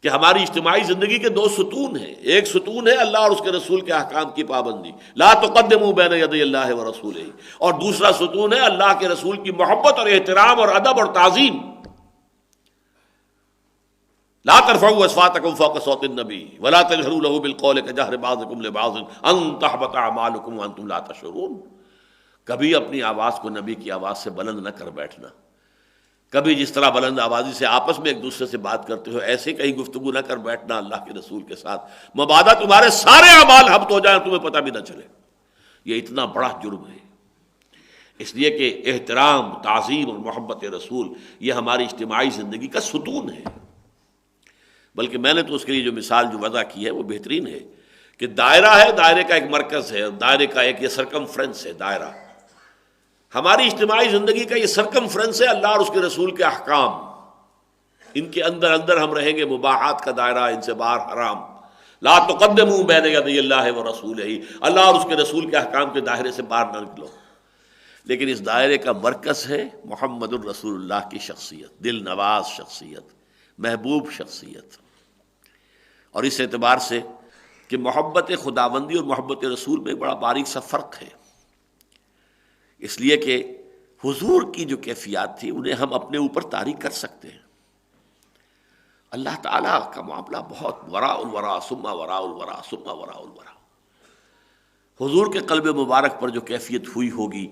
کہ ہماری اجتماعی زندگی کے دو ستون ہیں. ایک ستون ہے اللہ اور اس کے رسول کے احکام کی پابندی، لا تقدموا بین یدی اللہ ورسولہ، اور دوسرا ستون ہے اللہ کے رسول کی محبت اور احترام اور ادب اور تعظیم. لا ترفعوا اصواتکم فوق صوت النبی ولا تجهروا له بالقول كجهر بعضکم لبعض ان تحبط اعمالکم وانتم لا تشعرون. کبھی اپنی آواز کو نبی کی آواز سے بلند نہ کر بیٹھنا. کبھی جس طرح بلند آوازی سے آپس میں ایک دوسرے سے بات کرتے ہو ایسے کہیں گفتگو نہ کر بیٹھنا اللہ کے رسول کے ساتھ، مبادا تمہارے سارے اعمال حبط ہو جائیں تمہیں پتہ بھی نہ چلے. یہ اتنا بڑا جرم ہے. اس لیے کہ احترام، تعظیم اور محبت رسول یہ ہماری اجتماعی زندگی کا ستون ہے. بلکہ میں نے تو اس کے لیے جو مثال جو وضع کی ہے وہ بہترین ہے کہ دائرہ ہے، دائرے کا ایک مرکز ہے، دائرے کا ایک یہ سرکمفرنس ہے. دائرہ ہماری اجتماعی زندگی کا یہ سرکمفرنس ہے اللہ اور اس کے رسول کے احکام. ان کے اندر اندر ہم رہیں گے. مباحات کا دائرہ، ان سے باہر حرام. لا تقدموا بین یدی اللہ ورسولہ، اللہ اور اس کے رسول کے احکام کے دائرے سے باہر نہ نکلو. لیکن اس دائرے کا مرکز ہے محمد الرسول اللہ کی شخصیت، دل نواز شخصیت، محبوب شخصیت. اور اس اعتبار سے کہ محبت خداوندی اور محبت رسول میں بڑا باریک سا فرق ہے. اس لیے کہ حضور کی جو کیفیات تھی انہیں ہم اپنے اوپر طاری کر سکتے ہیں. اللہ تعالیٰ کا معاملہ بہت وراء الورا ثم وراء الورا ثم وراء الورا. حضور کے قلب مبارک پر جو کیفیت ہوئی ہوگی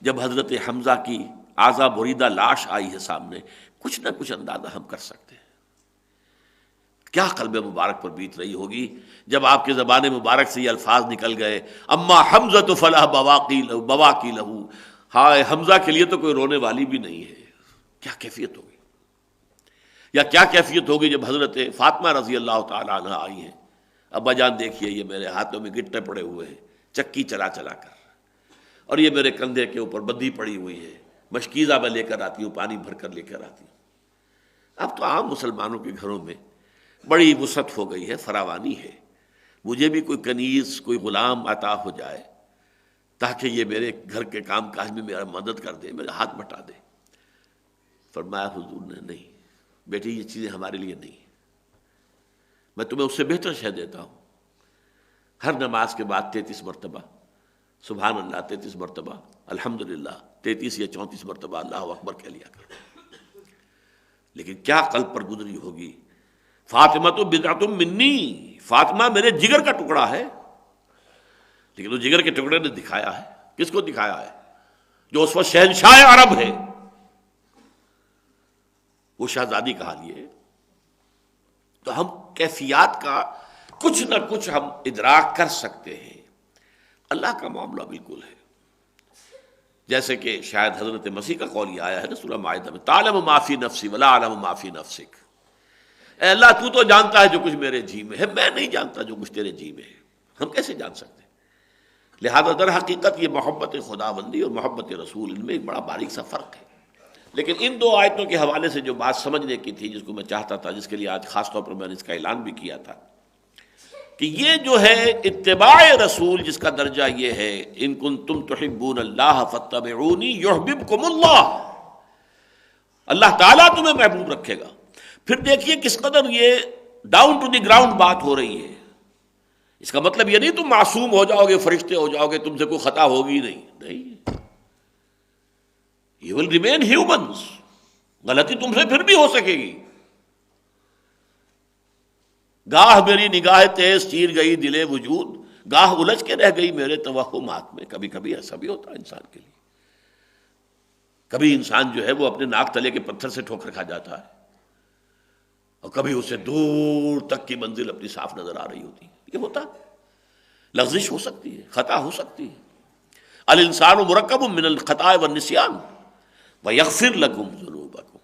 جب حضرت حمزہ کی اعضا بریدہ لاش آئی ہے سامنے، کچھ نہ کچھ اندازہ ہم کر سکتے ہیں کیا قلب مبارک پر بیت رہی ہوگی جب آپ کے زبان مبارک سے یہ الفاظ نکل گئے، اما حمزہ فلا بواکی لہو، ہائے حمزہ کے لیے تو کوئی رونے والی بھی نہیں ہے. کیا کیفیت ہوگی؟ یا کیا کیفیت ہوگی جب حضرت فاطمہ رضی اللہ تعالیٰ عنہ آئی ہیں. ابا جان دیکھیے یہ میرے ہاتھوں میں گٹے پڑے ہوئے ہیں چکی چلا چلا کر، اور یہ میرے کندھے کے اوپر بدی پڑی ہوئی ہے، مشکیزہ میں لے کر آتی ہوں، پانی بھر کر لے کر آتی ہوں. اب تو عام مسلمانوں کے گھروں میں بڑی وسعت ہو گئی ہے، فراوانی ہے. مجھے بھی کوئی کنیز، کوئی غلام عطا ہو جائے تاکہ یہ میرے گھر کے کام کاج میں میرا مدد کر دے، میرا ہاتھ بٹا دے. فرمایا حضور نے، نہیں بیٹی یہ چیزیں ہمارے لیے نہیں. میں تمہیں اس سے بہتر شے دیتا ہوں. ہر نماز کے بعد 33 مرتبہ سبحان اللہ، 33 مرتبہ الحمدللہ، 33 یا 34 مرتبہ اللہ اکبر کہہ لیا کر. لیکن کیا قلب پر گزری ہوگی. فاطمہ تو بضعۃ منی، فاطمہ میرے جگر کا ٹکڑا ہے. لیکن وہ جگر کے ٹکڑے نے دکھایا ہے کس کو دکھایا ہے؟ جو اس وقت شہنشاہ عرب ہے، وہ شہزادی کا حال یہ ہے۔ تو ہم کیفیات کا کچھ نہ کچھ ہم ادراک کر سکتے ہیں۔ اللہ کا معاملہ بالکل ہے جیسے کہ شاید حضرت مسیح کا قول یہ آیا ہے نا سورہ مائدہ میں، تعلم ما فی نفسی ولا اعلم ما فی نفسک، اے اللہ تو تو جانتا ہے جو کچھ میرے جی میں ہے، میں نہیں جانتا جو کچھ تیرے جی میں ہے۔ ہم کیسے جان سکتے ہیں؟ لہذا در حقیقت یہ محبت خداوندی اور محبت رسول، ان میں ایک بڑا باریک سا فرق ہے۔ لیکن ان دو آیتوں کے حوالے سے جو بات سمجھنے کی تھی، جس کو میں چاہتا تھا، جس کے لیے آج خاص طور پر میں نے اس کا اعلان بھی کیا تھا، کہ یہ جو ہے اتباع رسول، جس کا درجہ یہ ہے ان کنتم تحبون اللہ فاتبعونی یحببکم اللہ، اللہ تعالیٰ تمہیں محبوب رکھے گا۔ پھر دیکھیے کس قدر یہ ڈاؤن ٹو دی گراؤنڈ بات ہو رہی ہے۔ اس کا مطلب یہ نہیں تم معصوم ہو جاؤ گے، فرشتے ہو جاؤ گے، تم سے کوئی خطا ہوگی نہیں، you will remain humans، غلطی تم سے پھر بھی ہو سکے گی۔ گاہ میری نگاہ تیز چیر گئی دل وجود، گاہ الجھ کے رہ گئی میرے توہمات میں۔ کبھی کبھی ایسا بھی ہوتا ہے انسان کے لیے، کبھی انسان جو ہے وہ اپنے ناک تلے کے پتھر سے ٹھوکر کھا جاتا ہے، اور کبھی اسے دور تک کی منزل اپنی صاف نظر آ رہی ہوتی ہے۔ یہ ہوتا ہے، لغزش ہو سکتی ہے، خطا ہو سکتی ہے۔ الانسان مرکب من الخطاء والنسیان ویغفر لکم ذنوبکم۔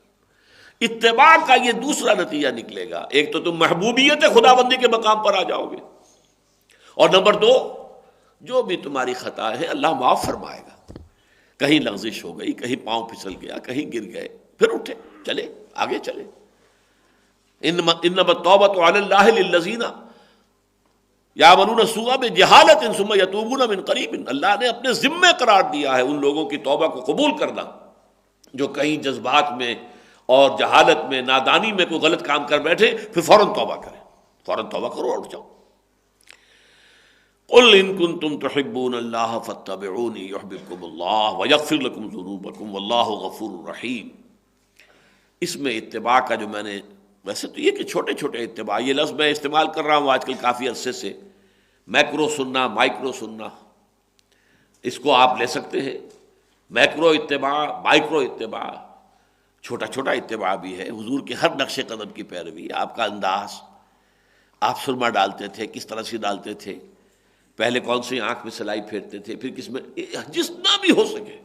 اتباع کا یہ دوسرا نتیجہ نکلے گا، ایک تو تم محبوبیت خداوندی کے مقام پر آ جاؤ گے، اور نمبر دو جو بھی تمہاری خطا ہے اللہ معاف فرمائے گا۔ کہیں لغزش ہو گئی، کہیں پاؤں پھسل گیا، کہیں گر گئے، پھر اٹھے، چلے آگے چلے۔ انما التوبۃ علی اللہ للذین یعملون السوء بجہالۃ ثم یتوبون من قریب، اللہ نے اپنے ذمے قرار دیا ہے ان لوگوں کی توبہ کو قبول کرنا جو کہیں جذبات میں اور جہالت میں، نادانی میں کوئی غلط کام کر بیٹھے، پھر فوراً توبہ کریں، فوراً توبہ کرو اور اٹھ جاؤ۔ قل ان کنتم تحبون اللہ فاتبعونی یحببکم اللہ ویغفر لکم ذنوبکم واللہ غفور رحیم۔ اس میں اتباع کا جو میں نے، ویسے تو یہ کہ چھوٹے چھوٹے اتباع، یہ لفظ میں استعمال کر رہا ہوں آج کل کافی عرصے سے، میکرو سننا، مائکرو سننا، اس کو آپ لے سکتے ہیں۔ میکرو اتباع، مائکرو اتباع، چھوٹا چھوٹا اتباع بھی ہے، حضور کے ہر نقش قدم کی پیروی، آپ کا انداز، آپ سرما ڈالتے تھے کس طرح سے ڈالتے تھے، پہلے کون سی آنکھ میں سلائی پھیرتے تھے، پھر کس میں، جتنا بھی ہو سکے۔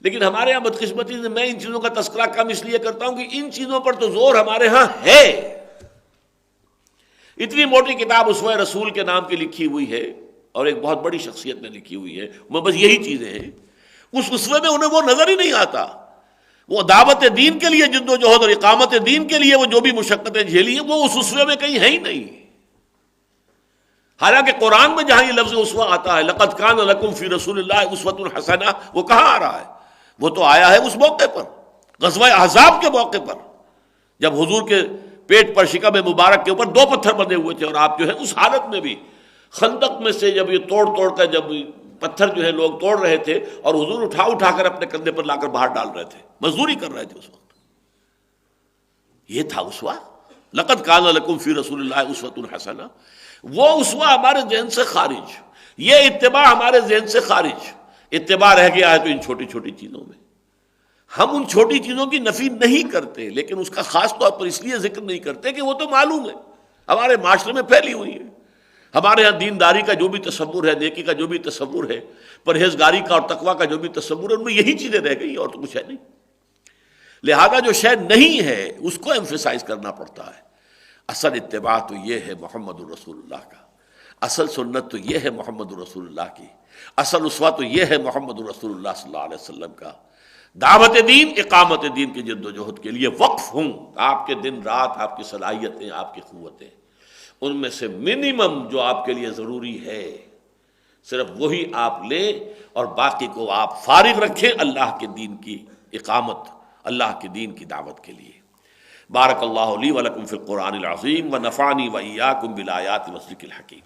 لیکن ہمارے یہاں بدقسمتی سے میں ان چیزوں کا تذکرہ کم اس لیے کرتا ہوں کہ ان چیزوں پر تو زور ہمارے ہاں ہے۔ اتنی موٹی کتاب اسوہ رسول کے نام کی لکھی ہوئی ہے، اور ایک بہت بڑی شخصیت نے لکھی ہوئی ہے، میں بس یہی چیزیں ہیں۔ اس اسوے میں انہیں وہ نظر ہی نہیں آتا، وہ دعوت دین کے لیے جد و جہد اور اقامت دین کے لیے وہ جو بھی مشقتیں جھیلی ہیں، وہ اس اسوے میں کہیں ہے ہی نہیں۔ حالانکہ قرآن میں جہاں یہ لفظ اسوہ آتا ہے، لقد کان لکم فی رسول اللہ اسوۃ حسنہ، وہ کہاں آ رہا ہے؟ وہ تو آیا ہے اس موقع پر، غزوہ احزاب کے موقع پر، جب حضور کے پیٹ پر شکم مبارک کے اوپر 2 پتھر بندھے ہوئے تھے، اور آپ جو ہے اس حالت میں بھی خندق میں سے جب یہ توڑ توڑ کر جب پتھر جو ہے لوگ توڑ رہے تھے، اور حضور اٹھا اٹھا کر اپنے کندھے پر لا کر باہر ڈال رہے تھے، مزدوری کر رہے تھے اس وقت۔ یہ تھا اسوہ، لقد کان لکم فی رسول اللہ اسوۃ حسنہ۔ وہ اسوہ ہمارے ذہن سے خارج، یہ اتباع ہمارے ذہن سے خارج۔ اتباع رہ گیا ہے تو ان چھوٹی چھوٹی چیزوں میں۔ ہم ان چھوٹی چیزوں کی نفی نہیں کرتے، لیکن اس کا خاص طور پر اس لیے ذکر نہیں کرتے کہ وہ تو معلوم ہے، ہمارے معاشرے میں پھیلی ہوئی ہے۔ ہمارے ہاں دینداری کا جو بھی تصور ہے، نیکی کا جو بھی تصور ہے، پرہیزگاری کا اور تقویٰ کا جو بھی تصور ہے، ان میں یہی چیزیں رہ گئی اور تو کچھ ہے نہیں۔ لہذا جو شے نہیں ہے اس کو ایمفیسائز کرنا پڑتا ہے۔ اصل اتباع تو یہ ہے محمد الرسول اللہ کا، اصل سنت تو یہ ہے محمد الرسول اللہ کی، اصل اسوہ تو یہ ہے محمد الرسول اللہ صلی اللہ علیہ وسلم کا۔ دعوت دین، اقامت دین کی جد و جہد کے لیے وقف ہوں، آپ کے دن رات، آپ کی صلاحیتیں، آپ کی قوتیں، ان میں سے منیمم جو آپ کے لیے ضروری ہے صرف وہی آپ لیں، اور باقی کو آپ فارغ رکھیں اللہ کے دین کی اقامت، اللہ کے دین کی دعوت کے لیے۔ بارک اللہ لی ولکم فی القرآن العظیم ونفعنی وإیاکم بالآیات والذکر الحکیم۔